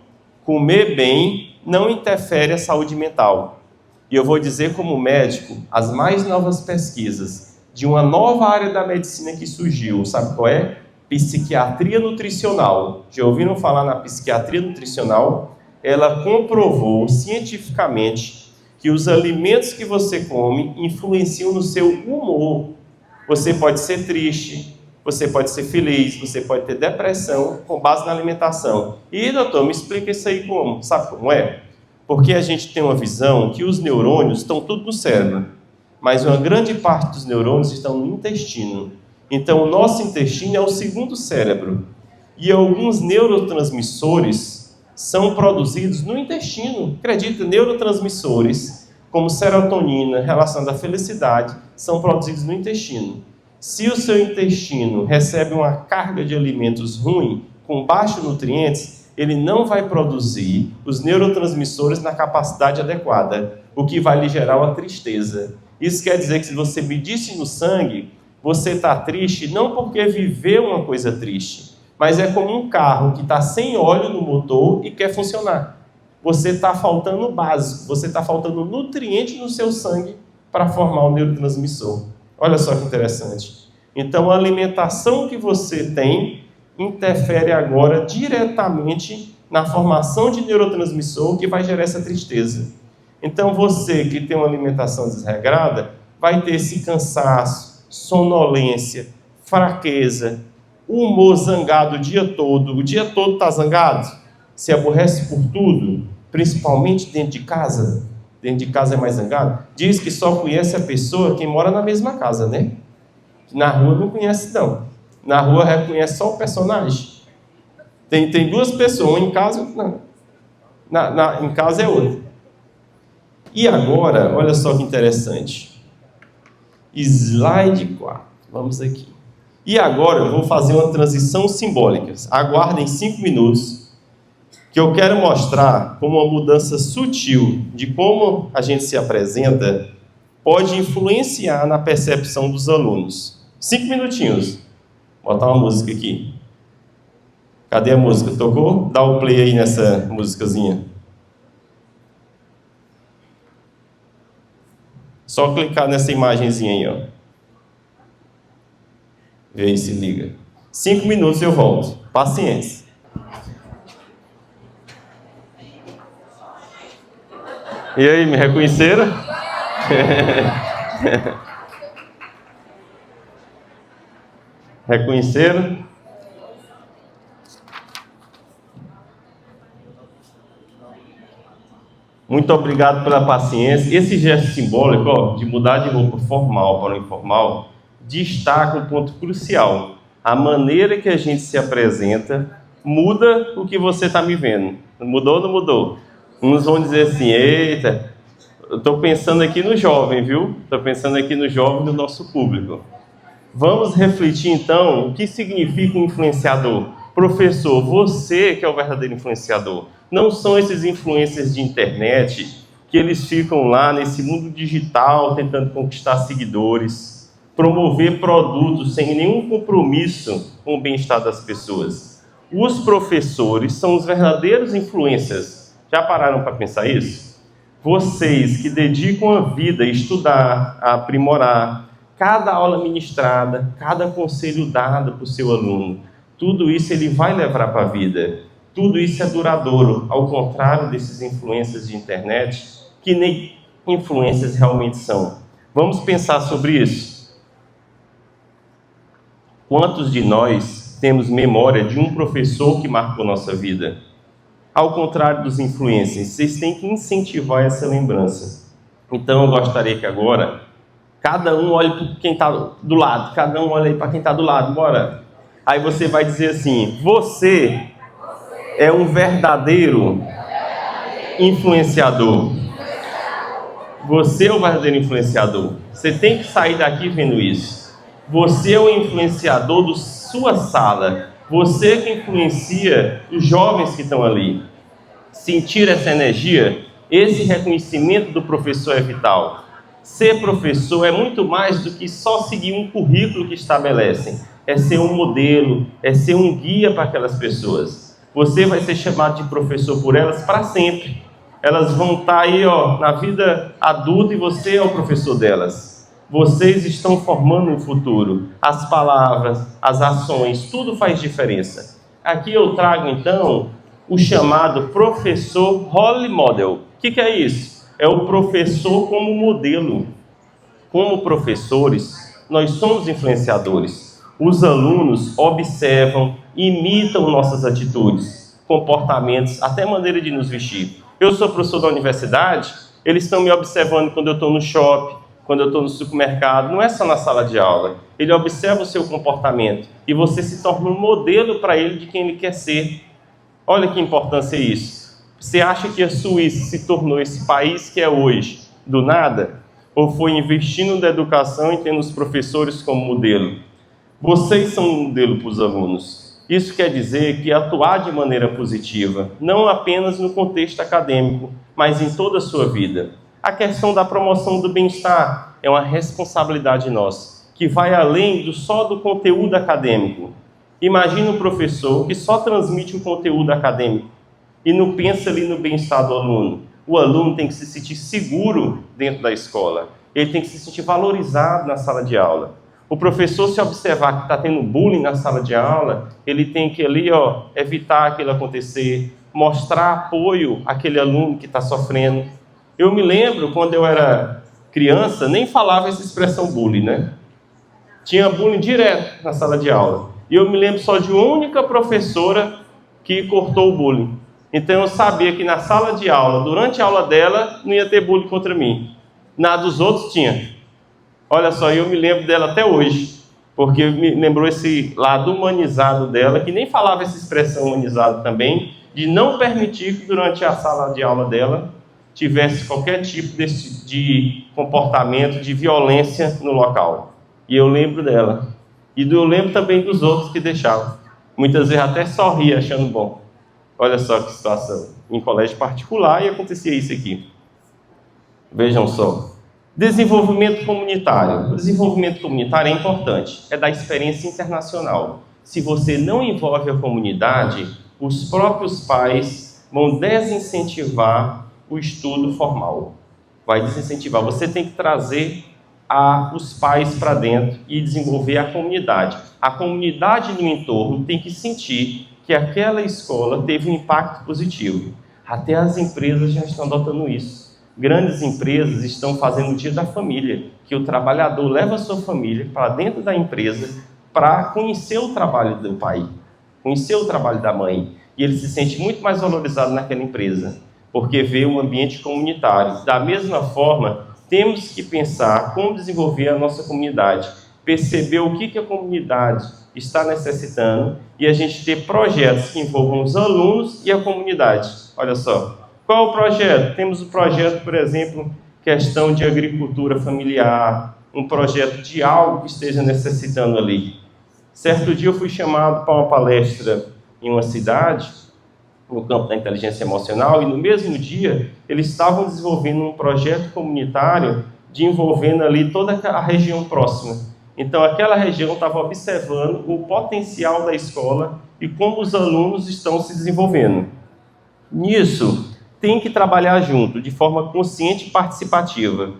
comer bem não interfere a saúde mental. E eu vou dizer como médico, as mais novas pesquisas de uma nova área da medicina que surgiu, sabe qual é? Psiquiatria nutricional. Já ouviram falar na psiquiatria nutricional? Ela comprovou cientificamente que os alimentos que você come influenciam no seu humor. Você pode ser triste, você pode ser feliz, você pode ter depressão com base na alimentação. E, doutor, me explica isso aí como? Sabe como é? Porque a gente tem uma visão que os neurônios estão tudo no cérebro, mas uma grande parte dos neurônios estão no intestino. Então, o nosso intestino é o segundo cérebro. E alguns neurotransmissores são produzidos no intestino. Acredita, neurotransmissores, como serotonina, relacionada à felicidade, são produzidos no intestino. Se o seu intestino recebe uma carga de alimentos ruim, com baixos nutrientes, ele não vai produzir os neurotransmissores na capacidade adequada, o que vai lhe gerar uma tristeza. Isso quer dizer que se você medisse no sangue, você está triste não porque viveu uma coisa triste, mas é como um carro que está sem óleo no motor e quer funcionar. Você está faltando o básico, você está faltando nutriente no seu sangue para formar o neurotransmissor. Olha só que interessante. Então, a alimentação que você tem interfere agora diretamente na formação de neurotransmissor que vai gerar essa tristeza. Então, você que tem uma alimentação desregrada vai ter esse cansaço, sonolência, fraqueza, humor zangado o dia todo está zangado, se aborrece por tudo, principalmente dentro de casa. Dentro de casa é mais zangado. Diz que só conhece a pessoa quem mora na mesma casa, né? Na rua não conhece, não. Na rua reconhece só o personagem. Tem duas pessoas, uma em casa, não. Em casa é outra. E agora, olha só que interessante. Slide 4. Vamos aqui. E agora eu vou fazer uma transição simbólica. Aguardem 5 minutos. Que eu quero mostrar como uma mudança sutil de como a gente se apresenta pode influenciar na percepção dos alunos. 5 minutinhos. Vou botar uma música aqui. Cadê a música? Tocou? Dá o play aí nessa musicazinha. Só clicar nessa imagenzinha aí, ó. Vê aí se liga. 5 minutos eu volto. Paciência. E aí, me reconheceram? Reconheceram? Muito obrigado pela paciência. Esse gesto simbólico, ó, de mudar de roupa formal para o informal, destaca um ponto crucial. A maneira que a gente se apresenta muda o que você está me vendo. Mudou ou não mudou? Uns vão dizer assim, eita, eu estou pensando aqui no jovem, viu? Estou pensando aqui no jovem do nosso público. Vamos refletir então o que significa um influenciador. Professor, você que é o verdadeiro influenciador. Não são esses influencers de internet que eles ficam lá nesse mundo digital tentando conquistar seguidores, promover produtos sem nenhum compromisso com o bem-estar das pessoas. Os professores são os verdadeiros influencers. Já pararam para pensar isso? Vocês que dedicam a vida a estudar, a aprimorar, cada aula ministrada, cada conselho dado para o seu aluno, tudo isso ele vai levar para a vida. Tudo isso é duradouro, ao contrário desses influencers de internet, que nem influências realmente são. Vamos pensar sobre isso. Quantos de nós temos memória de um professor que marcou nossa vida? Ao contrário dos influencers, vocês têm que incentivar essa lembrança. Então eu gostaria que agora, cada um olhe para quem está do lado, cada um olhe para quem está do lado, bora. Aí você vai dizer assim, você é um verdadeiro influenciador. Você é o verdadeiro influenciador. Você tem que sair daqui vendo isso. Você é o influenciador da sua sala. Você que influencia os jovens que estão ali. Sentir essa energia, esse reconhecimento do professor é vital. Ser professor é muito mais do que só seguir um currículo que estabelecem. É ser um modelo, é ser um guia para aquelas pessoas. Você vai ser chamado de professor por elas para sempre. Elas vão estar aí, ó, na vida adulta e você é o professor delas. Vocês estão formando um futuro. As palavras, as ações, tudo faz diferença. Aqui eu trago, então, o chamado professor role model. O que é isso? É o professor como modelo. Como professores, nós somos influenciadores. Os alunos observam, imitam nossas atitudes, comportamentos, até maneira de nos vestir. Eu sou professor da universidade, eles estão me observando quando eu estou no shopping, quando eu estou no supermercado, não é só na sala de aula. Ele observa o seu comportamento e você se torna um modelo para ele de quem ele quer ser. Olha que importância é isso. Você acha que a Suíça se tornou esse país que é hoje, do nada? Ou foi investindo na educação e tendo os professores como modelo? Vocês são um modelo para os alunos. Isso quer dizer que atuar de maneira positiva, não apenas no contexto acadêmico, mas em toda a sua vida. A questão da promoção do bem-estar é uma responsabilidade nossa, que vai além só do conteúdo acadêmico. Imagina um professor que só transmite o conteúdo acadêmico e não pensa ali no bem-estar do aluno. O aluno tem que se sentir seguro dentro da escola. Ele tem que se sentir valorizado na sala de aula. O professor, se observar que está tendo bullying na sala de aula, ele tem que ali, ó, evitar aquilo acontecer, mostrar apoio àquele aluno que está sofrendo. Eu me lembro, quando eu era criança, nem falava essa expressão bullying, né? Tinha bullying direto na sala de aula. E eu me lembro só de uma única professora que cortou o bullying. Então eu sabia que na sala de aula, durante a aula dela, não ia ter bullying contra mim. Na dos outros tinha. Olha só, eu me lembro dela até hoje, porque me lembrou esse lado humanizado dela, que nem falava essa expressão humanizada também, de não permitir que durante a sala de aula dela tivesse qualquer tipo de comportamento de violência no local. E eu lembro dela. E eu lembro também dos outros que deixavam. Muitas vezes até sorria achando bom. Olha só que situação. Em colégio particular e acontecia isso aqui. Vejam só. Desenvolvimento comunitário. O desenvolvimento comunitário é importante, é da experiência internacional. Se você não envolve a comunidade, os próprios pais vão desincentivar o estudo formal. Vai desincentivar. Você tem que trazer os pais para dentro e desenvolver a comunidade. A comunidade no entorno tem que sentir que aquela escola teve um impacto positivo. Até as empresas já estão adotando isso. Grandes empresas estão fazendo o dia da família, que o trabalhador leva a sua família para dentro da empresa para conhecer o trabalho do pai, conhecer o trabalho da mãe. E ele se sente muito mais valorizado naquela empresa, porque vê um ambiente comunitário. Da mesma forma, temos que pensar como desenvolver a nossa comunidade, perceber o que a comunidade está necessitando e a gente ter projetos que envolvam os alunos e a comunidade. Olha só, qual é o projeto? Temos o projeto, por exemplo, questão de agricultura familiar, um projeto de algo que esteja necessitando ali. Certo dia eu fui chamado para uma palestra em uma cidade, no campo da inteligência emocional, e no mesmo dia eles estavam desenvolvendo um projeto comunitário de envolvendo ali toda a região próxima. Então aquela região estava observando o potencial da escola e como os alunos estão se desenvolvendo. Nisso, tem que trabalhar junto, de forma consciente e participativa.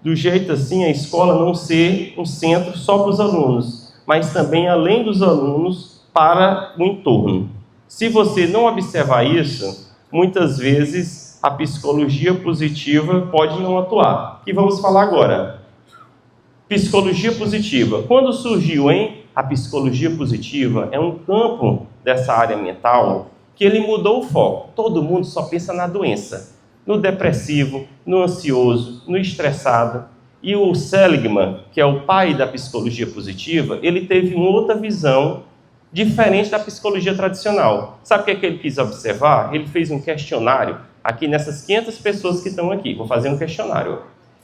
Do jeito assim, a escola não ser um centro só para os alunos, mas também além dos alunos para o entorno. Se você não observar isso, muitas vezes a psicologia positiva pode não atuar. E vamos falar agora. Psicologia positiva. Quando surgiu, hein? A psicologia positiva é um campo dessa área mental que ele mudou o foco. Todo mundo só pensa na doença, no depressivo, no ansioso, no estressado. E o Seligman, que é o pai da psicologia positiva, ele teve uma outra visão diferente da psicologia tradicional. Sabe o que é que ele quis observar? Ele fez um questionário aqui nessas 500 pessoas que estão aqui. Vou fazer um questionário.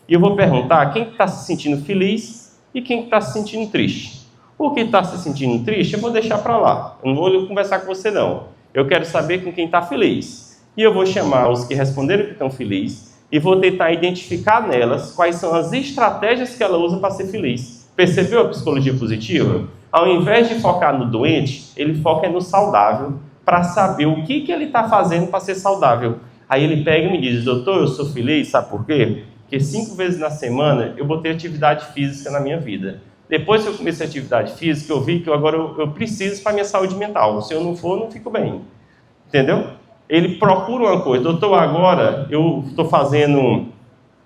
E eu vou perguntar quem está se sentindo feliz e quem está se sentindo triste. O que está se sentindo triste, eu vou deixar para lá. Eu não vou conversar com você, não. Eu quero saber com quem está feliz. E eu vou chamar os que responderam que estão felizes e vou tentar identificar nelas quais são as estratégias que ela usa para ser feliz. Percebeu a psicologia positiva? Ao invés de focar no doente, ele foca no saudável para saber o que ele está fazendo para ser saudável. Aí ele pega e me diz, doutor, eu sou feliz, sabe por quê? Porque 5 vezes na semana eu botei atividade física na minha vida. Depois que eu comecei a atividade física, eu vi que agora eu preciso para a minha saúde mental. Se eu não for, eu não fico bem. Entendeu? Ele procura uma coisa. Doutor, agora eu estou fazendo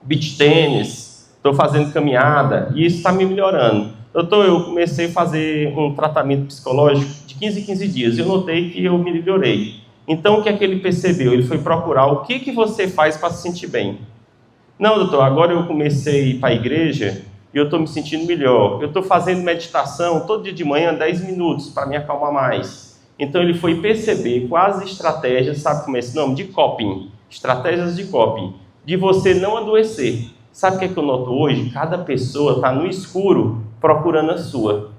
beach tênis, estou fazendo caminhada e isso está me melhorando. Doutor, eu comecei a fazer um tratamento psicológico de 15 em 15 dias. Eu notei que eu me melhorei. Então, o que é que ele percebeu? Ele foi procurar o que você faz para se sentir bem. Não, doutor, agora eu comecei a ir para a igreja e eu estou me sentindo melhor. Eu estou fazendo meditação todo dia de manhã, 10 minutos, para me acalmar mais. Então, ele foi perceber quais estratégias, sabe como é esse nome? De coping. Estratégias de coping. De você não adoecer. Sabe o que é que eu noto hoje? Cada pessoa está no escuro procurando a sua.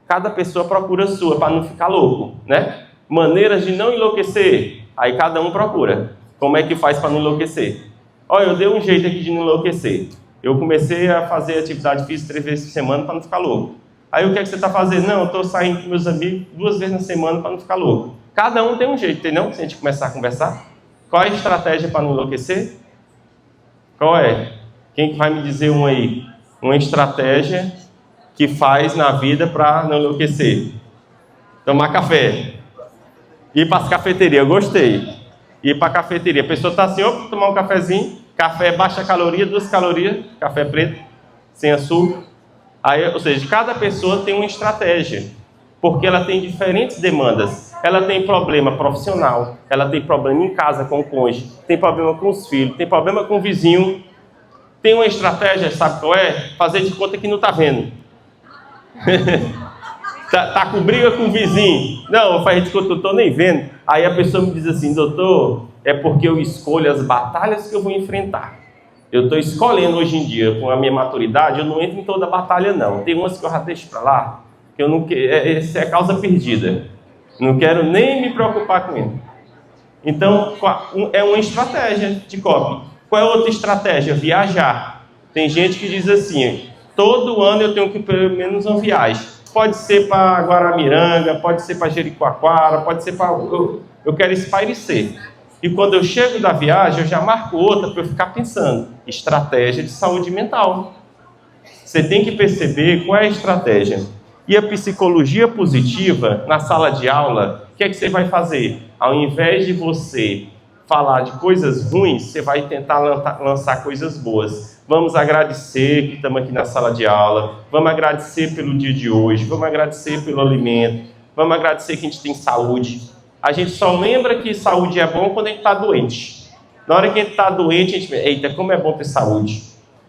Cada pessoa procura a sua para não ficar louco, né? Maneiras de não enlouquecer. Aí cada um procura. Como é que faz para não enlouquecer? Olha, eu dei um jeito aqui de não enlouquecer. Eu comecei a fazer atividade física 3 vezes por semana para não ficar louco. Aí o que é que você está fazendo? Não, eu estou saindo com meus amigos 2 vezes na semana para não ficar louco. Cada um tem um jeito, entendeu? Se a gente começar a conversar. Qual é a estratégia para não enlouquecer? Qual é? Quem que vai me dizer um aí? Uma estratégia que faz na vida para não enlouquecer? Tomar café. Ir para as cafeterias, eu gostei. Ir para a cafeteria. A pessoa está assim, opa, tomar um cafezinho. Café baixa caloria, 2 calorias. Café preto, sem açúcar. Aí, ou seja, cada pessoa tem uma estratégia. Porque ela tem diferentes demandas. Ela tem problema profissional. Ela tem problema em casa com o cônjuge. Tem problema com os filhos. Tem problema com o vizinho. Tem uma estratégia, sabe qual é? Fazer de conta que não está vendo. tá com briga com o vizinho. Não, faz de conta que eu estou nem vendo. Aí a pessoa me diz assim, doutor, é porque eu escolho as batalhas que eu vou enfrentar. Eu estou escolhendo hoje em dia, com a minha maturidade, eu não entro em toda batalha não. Tem umas que eu já deixo para lá, que eu não quero, essa é causa perdida. Não quero nem me preocupar com ele. Então, é uma estratégia de coping. Qual é outra estratégia? Viajar. Tem gente que diz assim, todo ano eu tenho que ir pelo menos uma viagem. Pode ser para Guaramiranga, pode ser para Jericoacoara, pode ser para... Eu quero espairecer. E quando eu chego da viagem, eu já marco outra para eu ficar pensando. Estratégia de saúde mental. Você tem que perceber qual é a estratégia. E a psicologia positiva, na sala de aula, o que é que você vai fazer? Ao invés de você falar de coisas ruins, você vai tentar lançar coisas boas. Vamos agradecer que estamos aqui na sala de aula, vamos agradecer pelo dia de hoje, vamos agradecer pelo alimento, vamos agradecer que a gente tem saúde. A gente só lembra que saúde é bom quando a gente está doente. Na hora que a gente está doente, a gente pensa, eita, como é bom ter saúde.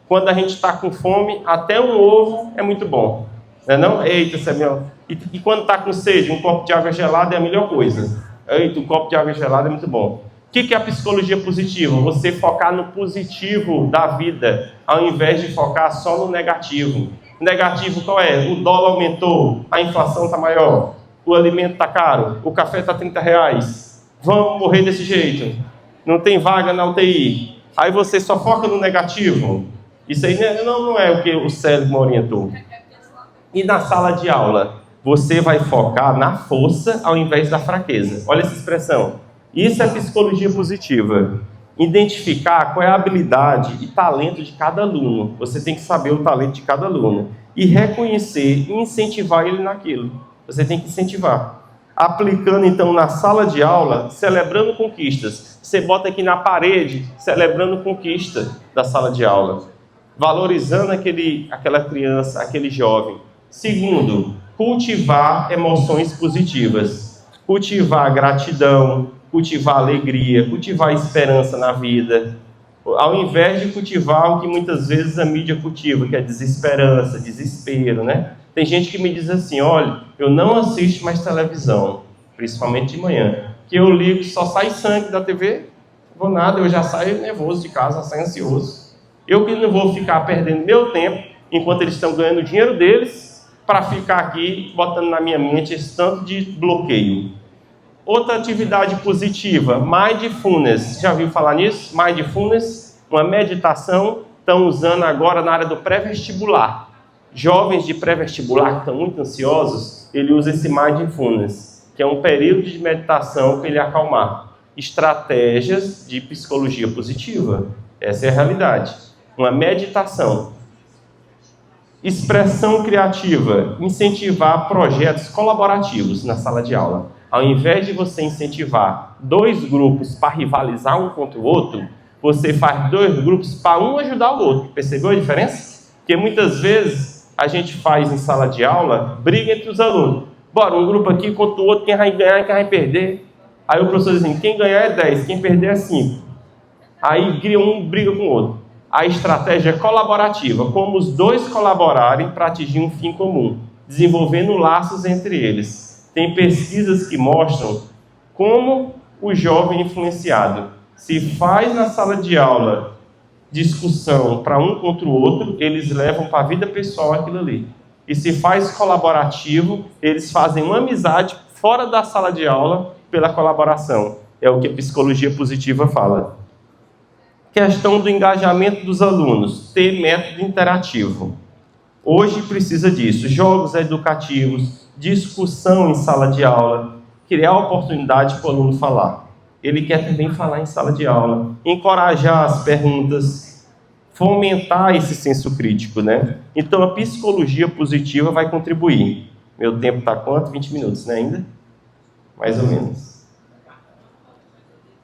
Quando a gente está com fome, até um ovo é muito bom. Não é não? Eita, isso é melhor. E quando está com sede, um copo de água gelada é a melhor coisa. Eita, um copo de água gelada é muito bom. O que é a psicologia positiva? Você focar no positivo da vida, ao invés de focar só no negativo. O negativo qual é? O dólar aumentou, a inflação está maior, o alimento está caro, o café está R$30. Vamos morrer desse jeito. Não tem vaga na UTI. Aí você só foca no negativo. Isso aí não é o que o cérebro me orientou. E na sala de aula, você vai focar na força ao invés da fraqueza. Olha essa expressão. Isso é psicologia positiva. Identificar qual é a habilidade e talento de cada aluno. Você tem que saber o talento de cada aluno. E reconhecer e incentivar ele naquilo. Você tem que incentivar. Aplicando então na sala de aula, celebrando conquistas. Você bota aqui na parede, celebrando conquista da sala de aula. Valorizando aquela criança, aquele jovem. Segundo, cultivar emoções positivas. Cultivar gratidão, cultivar alegria, cultivar esperança na vida, ao invés de cultivar o que muitas vezes a mídia cultiva, que é desesperança, desespero, né? Tem gente que me diz assim, olha, eu não assisto mais televisão, principalmente de manhã, que eu ligo, só sai sangue da TV, não vou nada, eu já saio nervoso de casa, saio ansioso. Eu que não vou ficar perdendo meu tempo, enquanto eles estão ganhando o dinheiro deles, para ficar aqui botando na minha mente esse tanto de bloqueio. Outra atividade positiva, mindfulness. Já ouviu falar nisso? Mindfulness, uma meditação, estão usando agora na área do pré-vestibular. Jovens de pré-vestibular que estão muito ansiosos, ele usa esse mindfulness, que é um período de meditação para ele acalmar. Estratégias de psicologia positiva. Essa é a realidade. Uma meditação. Expressão criativa. Incentivar projetos colaborativos na sala de aula. Ao invés de você incentivar 2 grupos para rivalizar um contra o outro, você faz 2 grupos para um ajudar o outro. Percebeu a diferença? Porque muitas vezes a gente faz em sala de aula briga entre os alunos. Bora, um grupo aqui contra o outro, quem vai ganhar e quem vai perder. Aí o professor diz assim, quem ganhar é 10, quem perder é 5. Aí um briga com o outro. A estratégia é colaborativa, como os 2 colaborarem para atingir um fim comum, desenvolvendo laços entre eles. Tem pesquisas que mostram como o jovem influenciado se faz na sala de aula discussão para um contra o outro, eles levam para a vida pessoal aquilo ali. E se faz colaborativo, eles fazem uma amizade fora da sala de aula pela colaboração. É o que a psicologia positiva fala. Questão do engajamento dos alunos, ter método interativo. Hoje precisa disso, jogos educativos, discussão em sala de aula, criar oportunidade para o aluno falar. Ele quer também falar em sala de aula, encorajar as perguntas, fomentar esse senso crítico, né? Então a psicologia positiva vai contribuir. Meu tempo está quanto? 20 minutos, né ainda? Mais ou menos.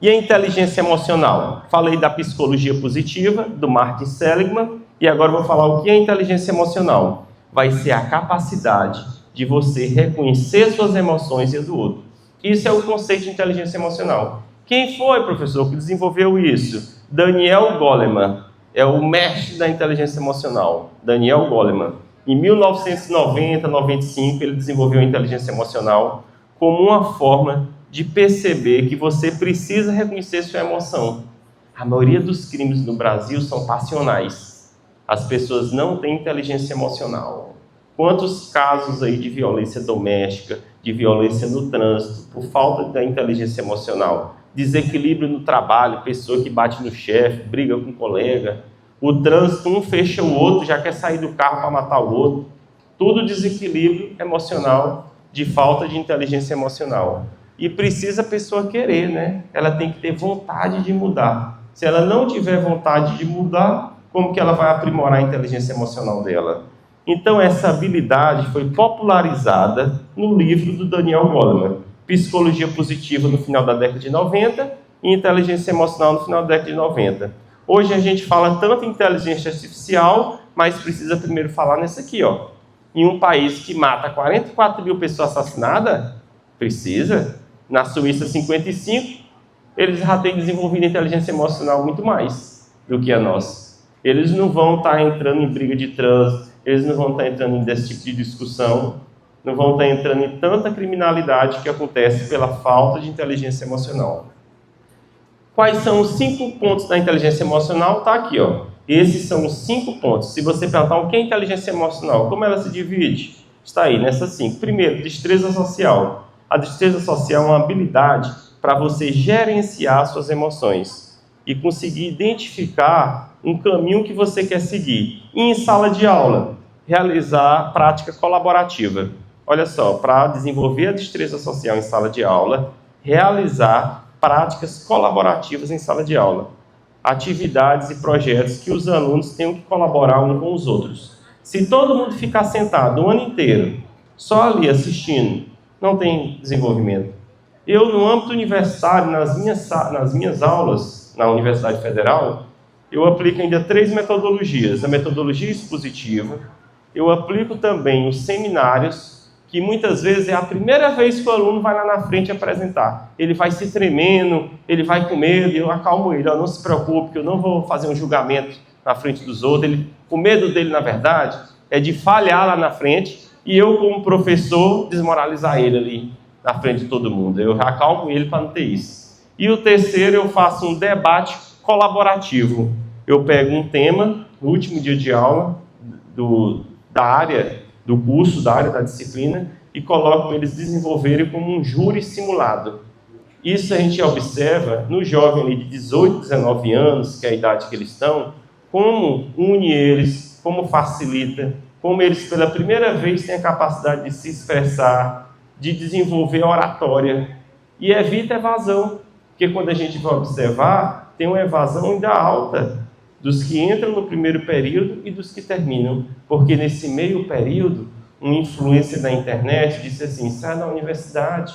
E a inteligência emocional? Falei da psicologia positiva, do Martin Seligman, e agora vou falar o que é inteligência emocional. Vai ser a capacidade de você reconhecer suas emoções e as do outro. Isso é o conceito de inteligência emocional. Quem foi, professor, que desenvolveu isso? Daniel Goleman, é o mestre da inteligência emocional. Daniel Goleman. Em 1990, 95, ele desenvolveu a inteligência emocional como uma forma de perceber que você precisa reconhecer sua emoção. A maioria dos crimes no Brasil são passionais. As pessoas não têm inteligência emocional. Quantos casos aí de violência doméstica, de violência no trânsito, por falta da inteligência emocional? Desequilíbrio no trabalho, pessoa que bate no chefe, briga com um colega. O trânsito, um fecha o outro, já quer sair do carro para matar o outro. Tudo desequilíbrio emocional, de falta de inteligência emocional. E precisa a pessoa querer, né? Ela tem que ter vontade de mudar. Se ela não tiver vontade de mudar, como que ela vai aprimorar a inteligência emocional dela? Então, essa habilidade foi popularizada no livro do Daniel Goleman, Psicologia Positiva, no final da década de 90, e Inteligência Emocional, no final da década de 90. Hoje a gente fala tanto em inteligência artificial, mas precisa primeiro falar nessa aqui, ó. Em um país que mata 44 mil pessoas assassinadas, precisa. Na Suíça, 55, eles já têm desenvolvido inteligência emocional muito mais do que a nossa. Eles não vão estar entrando em briga de trânsito, eles não vão estar entrando nesse tipo de discussão, não vão estar entrando em tanta criminalidade que acontece pela falta de inteligência emocional. Quais são os 5 pontos da inteligência emocional? Está aqui, ó. Esses são os 5 pontos. Se você perguntar o que é inteligência emocional, como ela se divide? Está aí, nessas 5. Primeiro, destreza social. A destreza social é uma habilidade para você gerenciar suas emoções e conseguir identificar um caminho que você quer seguir. E em sala de aula, realizar prática colaborativa. Olha só, para desenvolver a destreza social em sala de aula, realizar práticas colaborativas em sala de aula. Atividades e projetos que os alunos tenham que colaborar uns com os outros. Se todo mundo ficar sentado o ano inteiro, só ali assistindo, não tem desenvolvimento. Eu, no âmbito universitário, nas minhas aulas, na Universidade Federal, eu aplico ainda 3 metodologias. A metodologia expositiva, eu aplico também os seminários, que muitas vezes é a primeira vez que o aluno vai lá na frente apresentar. Ele vai se tremendo, ele vai com medo, e eu acalmo ele, não se preocupe, que eu não vou fazer um julgamento na frente dos outros. O medo dele, na verdade, é de falhar lá na frente, e eu, como professor, desmoralizar ele ali na frente de todo mundo. Eu acalmo ele para não ter isso. E o terceiro, eu faço um debate colaborativo. Eu pego um tema, no último dia de aula, da área do curso, da área da disciplina, e coloco eles desenvolverem como um júri simulado. Isso a gente observa no jovem ali de 18, 19 anos, que é a idade que eles estão, como une eles, como facilita, como eles pela primeira vez têm a capacidade de se expressar, de desenvolver oratória, e evita evasão, porque quando a gente vai observar, tem uma evasão ainda alta, dos que entram no primeiro período e dos que terminam. Porque nesse meio período, uma influência da internet disse assim, sai da universidade,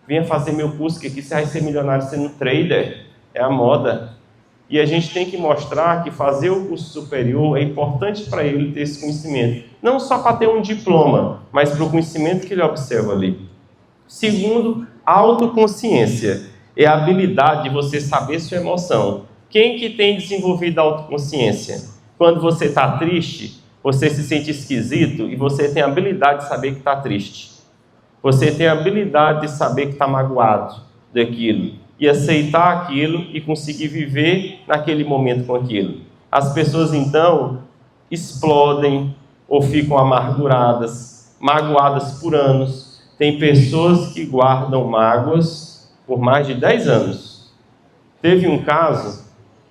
venha fazer meu curso, que aqui você vai ser milionário sendo trader, é a moda. E a gente tem que mostrar que fazer o curso superior é importante para ele ter esse conhecimento. Não só para ter um diploma, mas para o conhecimento que ele observa ali. Segundo, autoconsciência. É a habilidade de você saber sua emoção. Quem que tem desenvolvido a autoconsciência? Quando você está triste, você se sente esquisito e você tem a habilidade de saber que está triste. Você tem a habilidade de saber que está magoado daquilo e aceitar aquilo e conseguir viver naquele momento com aquilo. As pessoas, então, explodem ou ficam amarguradas, magoadas por anos. Tem pessoas que guardam mágoas por mais de 10 anos. Teve um caso,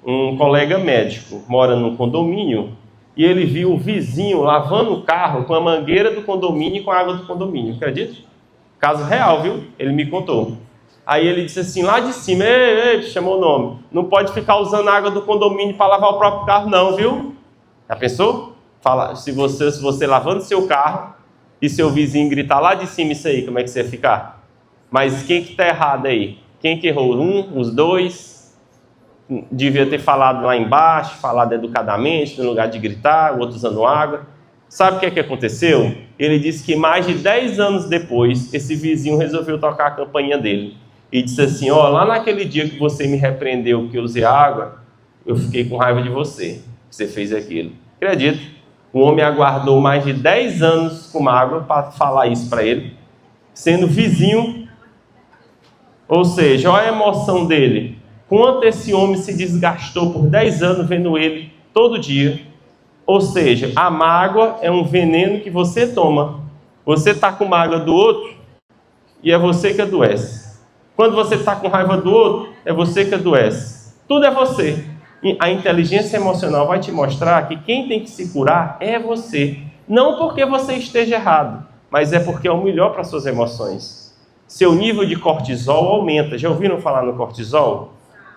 um colega médico mora num condomínio e ele viu o vizinho lavando o carro com a mangueira do condomínio e com a água do condomínio, acredita? Caso real, viu? Ele me contou. Aí ele disse assim, lá de cima, ei, chamou o nome, não pode ficar usando a água do condomínio para lavar o próprio carro não, viu? Já pensou? Fala, se você lavando seu carro e seu vizinho gritar lá de cima isso aí, como é que você ia ficar? Mas quem que está errado aí? Quem que errou? Os dois? Devia ter falado lá embaixo, falado educadamente, no lugar de gritar, o outro usando água. Sabe o que aconteceu? Ele disse que mais de 10 anos depois, esse vizinho resolveu tocar a campainha dele. E disse assim, lá naquele dia que você me repreendeu que eu usei água, eu fiquei com raiva de você, que você fez aquilo. Acredito. O homem aguardou mais de 10 anos com mágoa para falar isso para ele, sendo vizinho. Ou seja, olha a emoção dele. Quanto esse homem se desgastou por 10 anos vendo ele todo dia. Ou seja, a mágoa é um veneno que você toma. Você está com mágoa do outro e é você que adoece. Quando você está com raiva do outro, é você que adoece. Tudo é você. E a inteligência emocional vai te mostrar que quem tem que se curar é você. Não porque você esteja errado, mas é porque é o melhor para suas emoções. Seu nível de cortisol aumenta. Já ouviram falar no cortisol?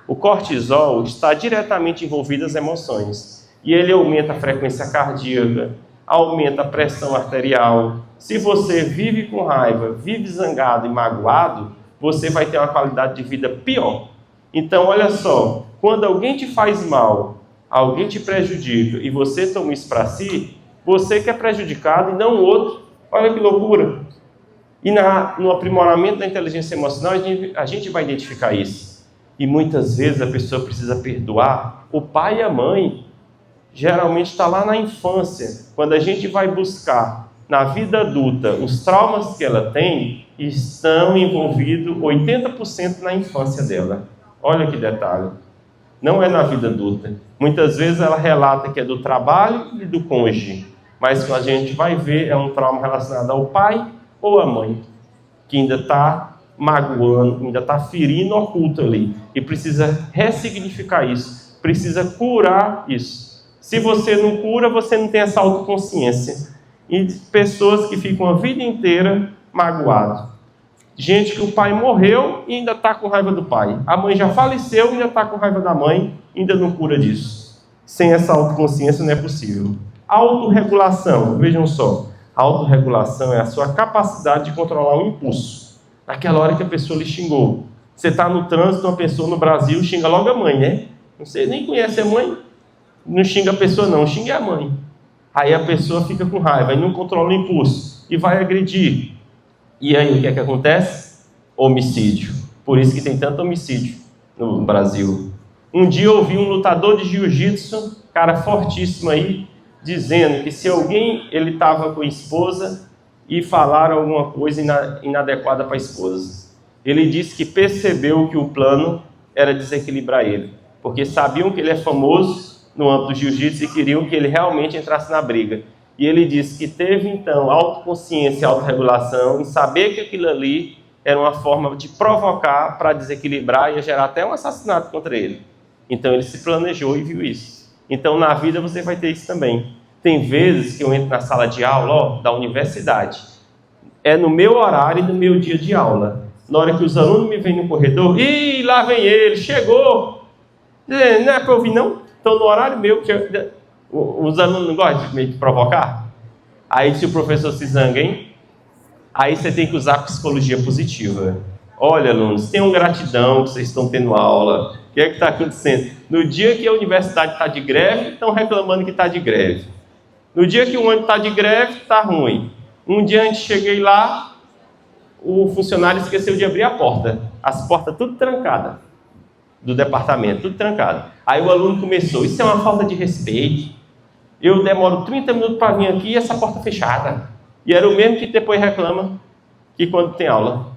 O cortisol está diretamente envolvido nas emoções. E ele aumenta a frequência cardíaca, aumenta a pressão arterial. Se você vive com raiva, vive zangado e magoado, você vai ter uma qualidade de vida pior. Então, olha só, quando alguém te faz mal, alguém te prejudica e você toma isso para si, você que é prejudicado e não o outro. Olha que loucura. E no aprimoramento da inteligência emocional, a gente vai identificar isso. E muitas vezes a pessoa precisa perdoar o pai e a mãe. Geralmente está lá na infância. Quando a gente vai buscar na vida adulta os traumas que ela tem, estão envolvidos 80% na infância dela. Olha que detalhe. Não é na vida adulta. Muitas vezes ela relata que é do trabalho e do cônjuge. Mas quando a gente vai ver, é um trauma relacionado ao pai ou à mãe, que ainda está magoando, ainda está ferindo oculto ali. E precisa ressignificar isso. Precisa curar isso. Se você não cura, você não tem essa autoconsciência. E pessoas que ficam a vida inteira magoadas. Gente que o pai morreu e ainda está com raiva do pai. A mãe já faleceu e ainda está com raiva da mãe, ainda não cura disso. Sem essa autoconsciência não é possível. Autorregulação, vejam só. A autorregulação é a sua capacidade de controlar o impulso. Naquela hora que a pessoa lhe xingou. Você está no trânsito, uma pessoa no Brasil xinga logo a mãe, né? Você nem conhece a mãe. Não xinga a pessoa não, xinga a mãe. Aí a pessoa fica com raiva e não controla o impulso e vai agredir. E aí o que é que acontece? Homicídio. Por isso que tem tanto homicídio no Brasil. Um dia eu ouvi um lutador de jiu-jitsu, cara fortíssimo aí, dizendo que se alguém, ele estava com a esposa e falaram alguma coisa inadequada para a esposa. Ele disse que percebeu que o plano era desequilibrar ele, porque sabiam que ele é famoso no âmbito do jiu-jitsu e queriam que ele realmente entrasse na briga. E ele disse que teve, então, autoconsciência e autorregulação em saber que aquilo ali era uma forma de provocar para desequilibrar e gerar até um assassinato contra ele. Então, ele se planejou e viu isso. Então, na vida, você vai ter isso também. Tem vezes que eu entro na sala de aula da universidade. É no meu horário e no meu dia de aula. Na hora que os alunos me veem no corredor, ih, lá vem ele, chegou. Não é para ouvir, não? Então, no horário meu, os alunos não gostam de provocar? Aí, se o professor se zanga, hein? Aí você tem que usar a psicologia positiva. Olha, alunos, tenham gratidão que vocês estão tendo aula. O que é que está acontecendo? No dia que a universidade está de greve, estão reclamando que está de greve. No dia que o ônibus está de greve, está ruim. Um dia antes cheguei lá, o funcionário esqueceu de abrir a porta. As portas tudo trancadas. Do departamento, tudo trancado. Aí o aluno começou, isso é uma falta de respeito. Eu demoro 30 minutos para vir aqui e essa porta fechada. E era o mesmo que depois reclama que quando tem aula.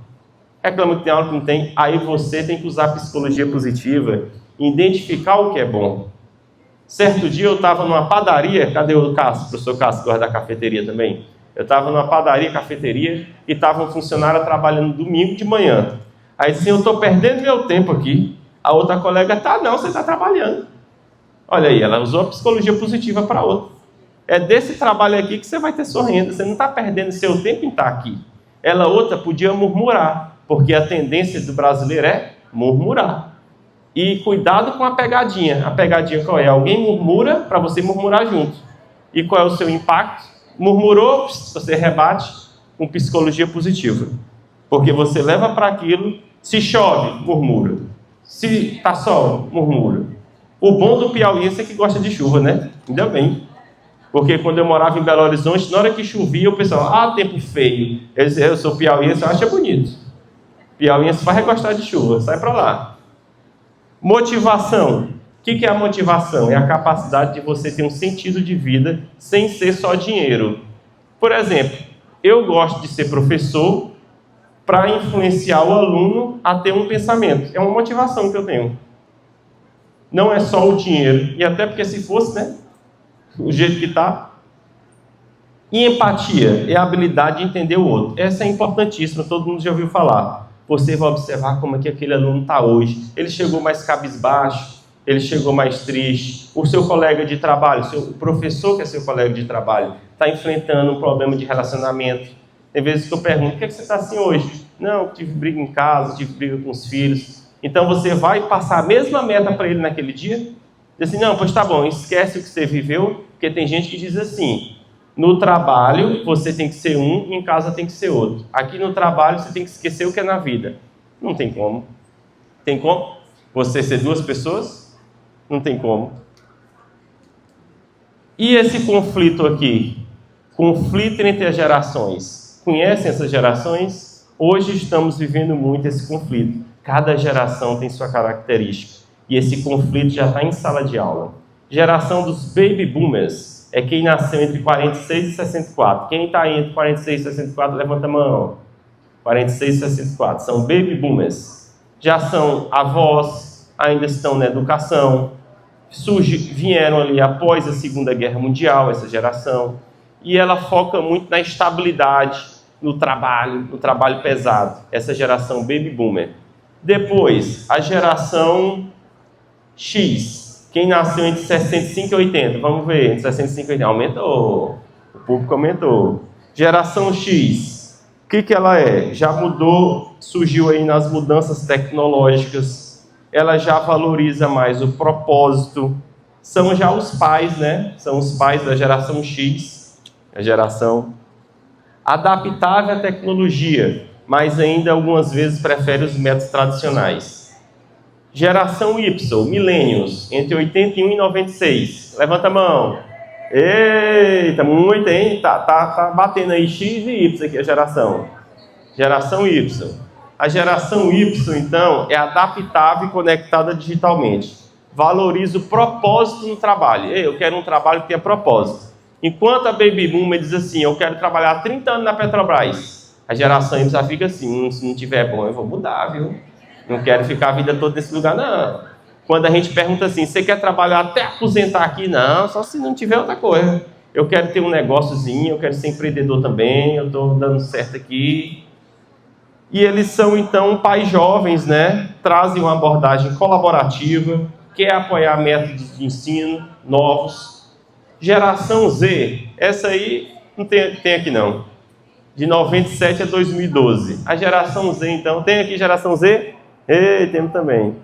Reclama que tem aula que não tem. Aí você tem que usar a psicologia positiva, identificar o que é bom. Certo dia eu estava numa padaria, cadê o Cássio, professor Cássio, que gosta da cafeteria também? Eu estava numa padaria, cafeteria, e estava um funcionário trabalhando domingo de manhã. Aí disse, eu estou perdendo meu tempo aqui. A outra colega, não, você está trabalhando. Olha aí, ela usou a psicologia positiva para outra. É desse trabalho aqui que você vai ter sua renda. Você não está perdendo seu tempo em estar aqui. Ela, outra, podia murmurar, porque a tendência do brasileiro é murmurar. E cuidado com a pegadinha. A pegadinha qual é? Alguém murmura para você murmurar junto. E qual é o seu impacto? Murmurou, você rebate com psicologia positiva. Porque você leva para aquilo, se chove, murmura. Se está sol, murmura. O bom do piauiense é que gosta de chuva, né? Ainda bem. Porque quando eu morava em Belo Horizonte, na hora que chovia, o pessoal, tempo feio. Eu dizia, eu sou piauiense, eu acho bonito. Piauiense vai gostar de chuva, sai para lá. Motivação. O que é a motivação? É a capacidade de você ter um sentido de vida sem ser só dinheiro. Por exemplo, eu gosto de ser professor para influenciar o aluno a ter um pensamento. É uma motivação que eu tenho. Não é só o dinheiro. E até porque se fosse, né? O jeito que está. E empatia é a habilidade de entender o outro. Essa é importantíssima, todo mundo já ouviu falar. Você vai observar como é que aquele aluno está hoje. Ele chegou mais cabisbaixo, ele chegou mais triste. O seu colega de trabalho, o professor que é seu colega de trabalho, está enfrentando um problema de relacionamento. Tem vezes que eu pergunto, por que você está assim hoje? Não, tive briga em casa, tive briga com os filhos. Então você vai passar a mesma meta para ele naquele dia? Diz assim, não, pois tá bom, esquece o que você viveu, porque tem gente que diz assim, no trabalho você tem que ser um, em casa tem que ser outro. Aqui no trabalho você tem que esquecer o que é na vida. Não tem como. Tem como? Você ser duas pessoas? Não tem como. E esse conflito aqui? Conflito entre as gerações. Conhecem essas gerações? Hoje estamos vivendo muito esse conflito. Cada geração tem sua característica. E esse conflito já está em sala de aula. Geração dos baby boomers é quem nasceu entre 46 e 64. Quem está entre 46 e 64, levanta a mão. 46 e 64. São baby boomers. Já são avós, ainda estão na educação. Vieram ali após a Segunda Guerra Mundial, essa geração. E ela foca muito na estabilidade, no trabalho pesado. Essa geração baby boomer. Depois, a geração X, quem nasceu entre 65 e 80, vamos ver, entre 65 e 80, aumentou, o público aumentou. Geração X, o que ela é? Já mudou, surgiu aí nas mudanças tecnológicas, ela já valoriza mais o propósito, são já os pais, né? São os pais da geração X, a geração adaptável à tecnologia, mas ainda algumas vezes prefere os métodos tradicionais. Geração Y, millennials, entre 81 e 96. Levanta a mão. Eita, muito, hein? Tá batendo aí X e Y aqui a geração. Geração Y. A geração Y, então, é adaptável e conectada digitalmente. Valoriza o propósito no trabalho. Eu quero um trabalho que tenha propósito. Enquanto a Baby Boomer diz assim, eu quero trabalhar 30 anos na Petrobras. A geração Y já fica assim, se não tiver bom, eu vou mudar, viu? Não quero ficar a vida toda nesse lugar, não. Quando a gente pergunta assim, você quer trabalhar até aposentar aqui? Não, só se não tiver outra coisa. Eu quero ter um negóciozinho, eu quero ser empreendedor também, eu estou dando certo aqui. E eles são, então, pais jovens, né? Trazem uma abordagem colaborativa, quer apoiar métodos de ensino novos. Geração Z, essa aí não tem aqui não. De 97 a 2012. A geração Z, então, tem aqui geração Z? Temos também.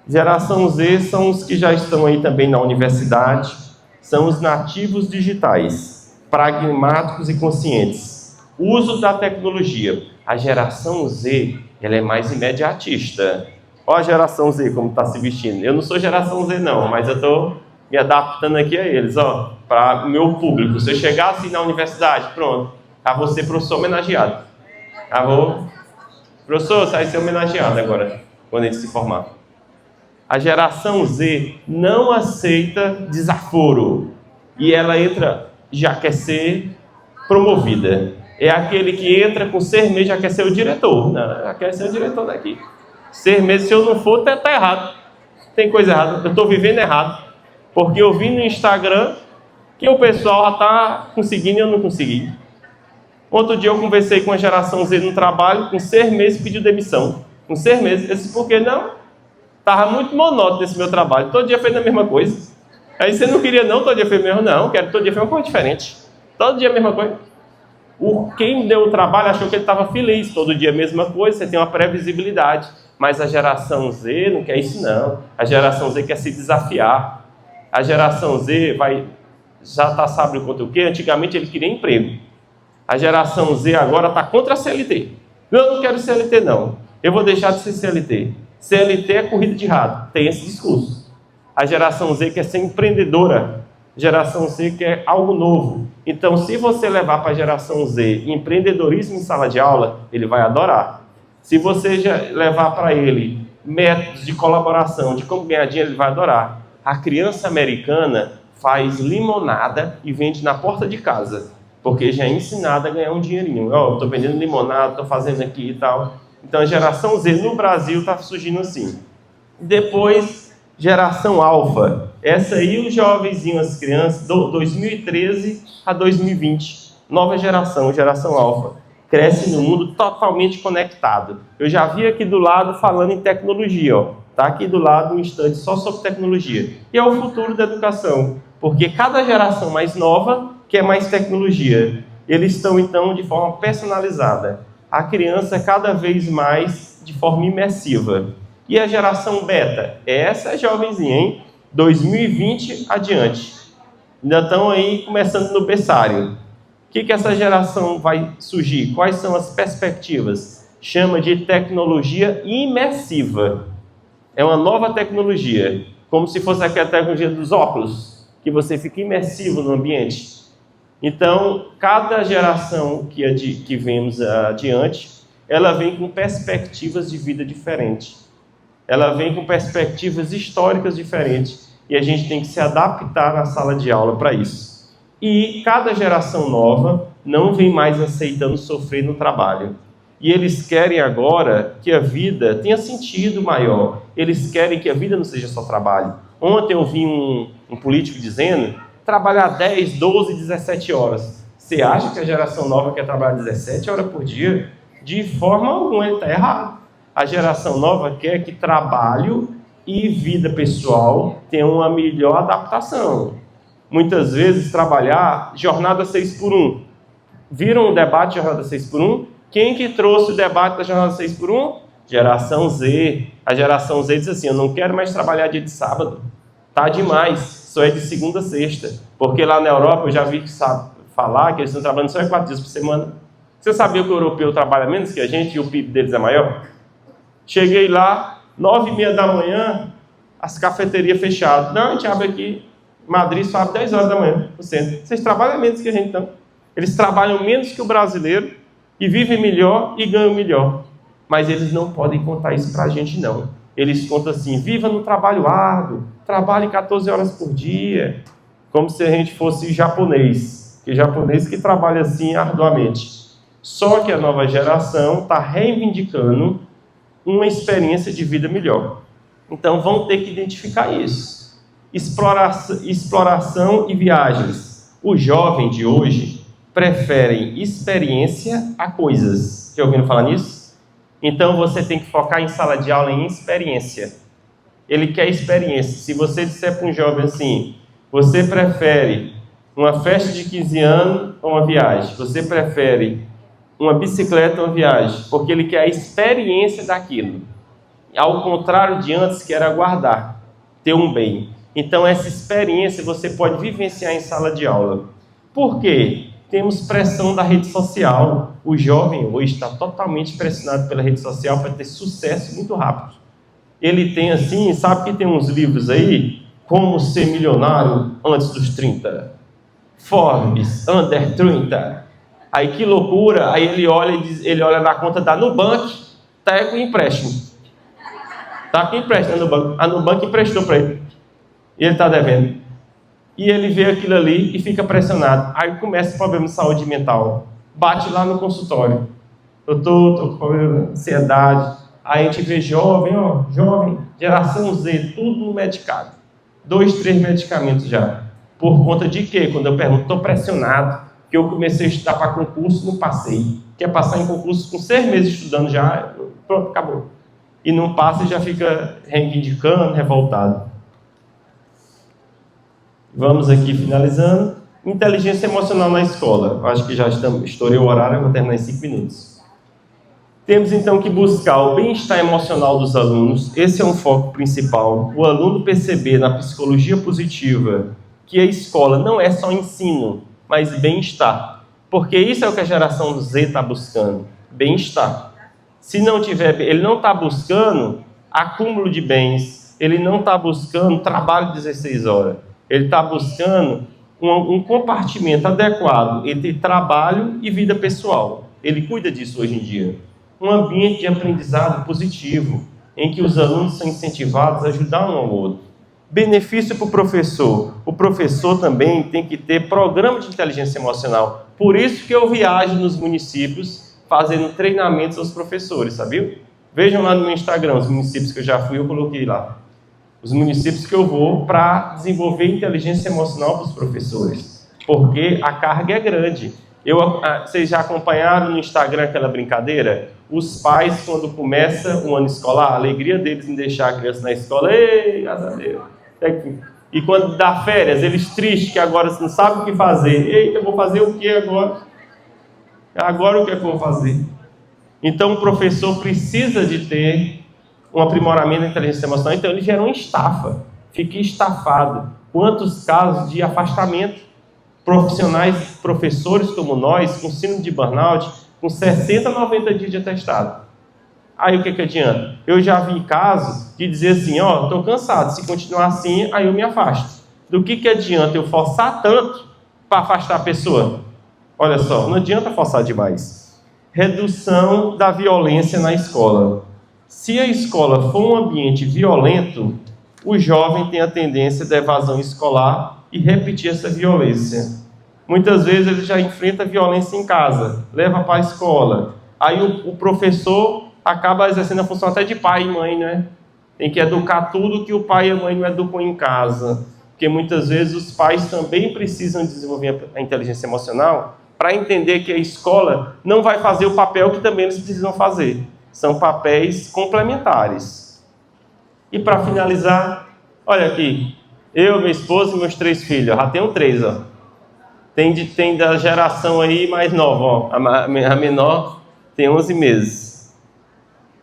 Geração Z são os que já estão aí também na universidade, são os nativos digitais, pragmáticos e conscientes. Uso da tecnologia. A geração Z, ela é mais imediatista. Olha a geração Z como está se vestindo. Eu não sou geração Z não, mas eu estou me adaptando aqui a eles, ó, para o meu público. Se eu chegar assim na universidade, pronto, a você professor homenageado. Professor, sai ser homenageado agora, quando ele se formar. A geração Z não aceita desaforo. E ela já quer ser promovida. É aquele que entra com 6 meses, já quer ser o diretor. Não, já quer ser o diretor daqui. 6 meses, se eu não for, tá errado. Tem coisa errada. Eu estou vivendo errado. Porque eu vi no Instagram que o pessoal já está conseguindo e eu não consegui. Outro dia eu conversei com a geração Z no trabalho, com 6 meses pediu demissão. Com 6 meses. Eu disse, por que não? Estava muito monótono esse meu trabalho. Todo dia fez a mesma coisa. Aí você não queria não, todo dia fez mesmo? Não, quero todo dia fazer uma coisa diferente. Todo dia a mesma coisa. Quem deu o trabalho achou que ele estava feliz. Todo dia a mesma coisa, você tem uma previsibilidade. Mas a geração Z não quer isso não. A geração Z quer se desafiar. A geração Z já sabe contra o quê? Antigamente ele queria emprego. A geração Z agora está contra a CLT. Eu não quero CLT não. Eu vou deixar de ser CLT. CLT é corrida de rato. Tem esse discurso. A geração Z quer ser empreendedora. A geração Z quer algo novo. Então, se você levar para a geração Z empreendedorismo em sala de aula, ele vai adorar. Se você já levar para ele métodos de colaboração, de como ganhar dinheiro, ele vai adorar. A criança americana faz limonada e vende na porta de casa, porque já é ensinada a ganhar um dinheirinho. Estou vendendo limonada, estou fazendo aqui e tal. Então, a geração Z no Brasil está surgindo assim. Depois, geração alfa. Essa aí, os jovenzinhos, as crianças, 2013 a 2020. Nova geração alfa. Cresce no mundo totalmente conectado. Eu já vi aqui do lado falando em tecnologia. Está aqui do lado um instante só sobre tecnologia. E é o futuro da educação, porque cada geração mais nova quer mais tecnologia. Eles estão, então, de forma personalizada. A criança cada vez mais de forma imersiva. E a geração beta? Essa é jovenzinha, hein? 2020 adiante. Ainda estão aí começando no berçário. O que essa geração vai surgir? Quais são as perspectivas? Chama de tecnologia imersiva. É uma nova tecnologia, como se fosse aquela tecnologia dos óculos, que você fica imersivo no ambiente. Então, cada geração que vemos adiante, ela vem com perspectivas de vida diferentes. Ela vem com perspectivas históricas diferentes. E a gente tem que se adaptar na sala de aula para isso. E cada geração nova não vem mais aceitando sofrer no trabalho. E eles querem agora que a vida tenha sentido maior. Eles querem que a vida não seja só trabalho. Ontem eu vi um político dizendo: trabalhar 10, 12, 17 horas. Você acha que a geração nova quer trabalhar 17 horas por dia? De forma alguma, ele está errado. A geração nova quer que trabalho e vida pessoal tenham uma melhor adaptação. Muitas vezes trabalhar jornada 6x1. Viram o debate de jornada 6x1? Quem que trouxe o debate da jornada 6x1? Geração Z. A geração Z diz assim: eu não quero mais trabalhar dia de sábado. Tá demais. Só é de segunda a sexta. Porque lá na Europa eu já vi que falar que eles estão trabalhando só 4 dias por semana. Você sabia que o europeu trabalha menos que a gente e o PIB deles é maior? Cheguei lá, 9h30 da manhã, as cafeterias fechadas. Não, a gente abre aqui, Madrid só abre 10 horas da manhã, no centro. Vocês trabalham menos que a gente, então. Eles trabalham menos que o brasileiro e vivem melhor e ganham melhor. Mas eles não podem contar isso pra gente, não. Eles contam assim: viva no trabalho árduo, trabalhe 14 horas por dia. Como se a gente fosse japonês. Que japonês que trabalha assim arduamente. Só que a nova geração está reivindicando uma experiência de vida melhor. Então vão ter que identificar isso. Exploração e viagens. O jovem de hoje preferem experiência a coisas. Já ouviram falar nisso? Então você tem que focar em sala de aula em experiência. Ele quer experiência. Se você disser para um jovem assim: você prefere uma festa de 15 anos ou uma viagem? Você prefere uma bicicleta ou uma viagem? Porque ele quer a experiência daquilo. Ao contrário de antes, que era guardar, ter um bem. Então essa experiência você pode vivenciar em sala de aula. Por quê? Temos pressão da rede social. O jovem hoje está totalmente pressionado pela rede social para ter sucesso muito rápido. Ele tem assim, sabe que tem uns livros aí? Como ser milionário antes dos 30. Forbes, under 30. Aí que loucura, aí ele olha na conta da Nubank, tá com empréstimo. Tá com empréstimo na Nubank. A Nubank emprestou para ele. E ele está devendo. E ele vê aquilo ali e fica pressionado. Aí começa o problema de saúde mental. Bate lá no consultório. Eu tô com problema de ansiedade. Aí a gente vê jovem, geração Z, tudo medicado. 2, 3 medicamentos já. Por conta de quê? Quando eu pergunto, estou pressionado. Que eu comecei a estudar para concurso, não passei. Quer passar em concurso com 6 meses estudando já, pronto, acabou. E não passa e já fica reivindicando, revoltado. Vamos aqui finalizando. Inteligência emocional na escola. Acho que já estourei o horário, eu vou terminar em 5 minutos. Temos então que buscar o bem-estar emocional dos alunos. Esse é um foco principal. O aluno perceber na psicologia positiva que a escola não é só ensino, mas bem-estar. Porque isso é o que a geração Z está buscando, bem-estar. Se não tiver, ele não está buscando acúmulo de bens, ele não está buscando trabalho de 16 horas, ele está buscando um compartimento adequado entre trabalho e vida pessoal. Ele cuida disso hoje em dia. Um ambiente de aprendizado positivo, em que os alunos são incentivados a ajudar um ao outro. Benefício para o professor. O professor também tem que ter programa de inteligência emocional. Por isso que eu viajo nos municípios fazendo treinamentos aos professores, sabia? Vejam lá no meu Instagram, os municípios que eu já fui, eu coloquei lá. Os municípios que eu vou para desenvolver inteligência emocional para os professores. Porque a carga é grande. Vocês já acompanharam no Instagram aquela brincadeira? Os pais, quando começa o ano escolar, a alegria deles em deixar a criança na escola, ei, graças a Deus. E quando dá férias, eles tristes que agora não sabem o que fazer. Eita, eu vou fazer o que agora? Agora o que é que eu vou fazer? Então o professor precisa de ter um aprimoramento da inteligência emocional, então ele gera uma estafa, fica estafado. Quantos casos de afastamento? Profissionais, professores como nós, com síndrome de burnout, com 60, 90 dias de atestado. Aí o que adianta? Eu já vi casos de dizer assim, estou cansado, se continuar assim, aí eu me afasto. Do que adianta eu forçar tanto para afastar a pessoa? Olha só, não adianta forçar demais. Redução da violência na escola. Se a escola for um ambiente violento, o jovem tem a tendência da evasão escolar e repetir essa violência. Muitas vezes ele já enfrenta violência em casa, leva para a escola. Aí o professor acaba exercendo a função até de pai e mãe, né? Tem que educar tudo que o pai e a mãe não educam em casa. Porque muitas vezes os pais também precisam desenvolver a inteligência emocional para entender que a escola não vai fazer o papel que também eles precisam fazer. São papéis complementares. E para finalizar, olha aqui, eu, minha esposa e meus 3 filhos, já tenho 3, Tem da geração aí mais nova, a menor tem 11 meses.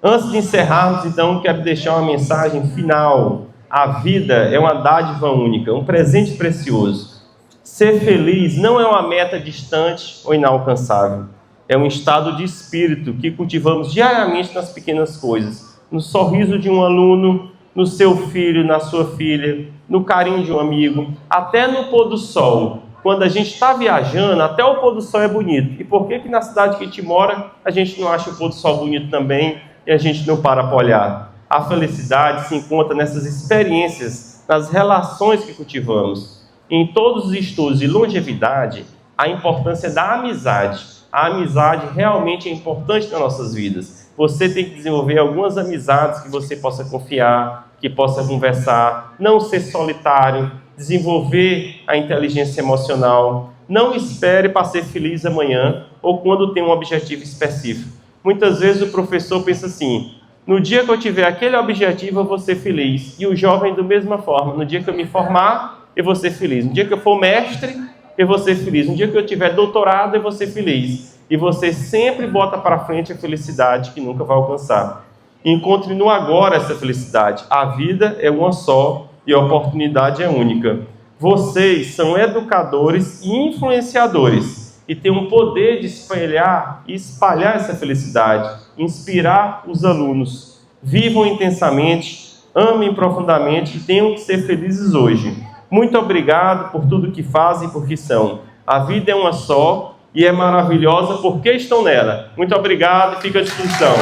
Antes de encerrarmos, então, quero deixar uma mensagem final. A vida é uma dádiva única, um presente precioso. Ser feliz não é uma meta distante ou inalcançável. É um estado de espírito que cultivamos diariamente nas pequenas coisas. No sorriso de um aluno, no seu filho, na sua filha, no carinho de um amigo, até no pôr do sol. Quando a gente está viajando, até o pôr do sol é bonito. E por que na cidade que a gente mora, a gente não acha o pôr do sol bonito também e a gente não para olhar? A felicidade se encontra nessas experiências, nas relações que cultivamos. Em todos os estudos de longevidade, a importância da amizade. A amizade realmente é importante nas nossas vidas. Você tem que desenvolver algumas amizades que você possa confiar, que possa conversar, não ser solitário, desenvolver a inteligência emocional. Não espere para ser feliz amanhã ou quando tem um objetivo específico. Muitas vezes o professor pensa assim, no dia que eu tiver aquele objetivo eu vou ser feliz. E o jovem da mesma forma, no dia que eu me formar eu vou ser feliz. No dia que eu for mestre eu vou ser feliz. No dia que eu tiver doutorado eu vou ser feliz. E você sempre bota para frente a felicidade que nunca vai alcançar. Encontre no agora essa felicidade. A vida é uma só e a oportunidade é única. Vocês são educadores e influenciadores e têm um poder de espalhar e espalhar essa felicidade, inspirar os alunos. Vivam intensamente, amem profundamente e tenham que ser felizes hoje. Muito obrigado por tudo que fazem e por que são. A vida é uma só e é maravilhosa porque estão nela. Muito obrigado e fica à disposição.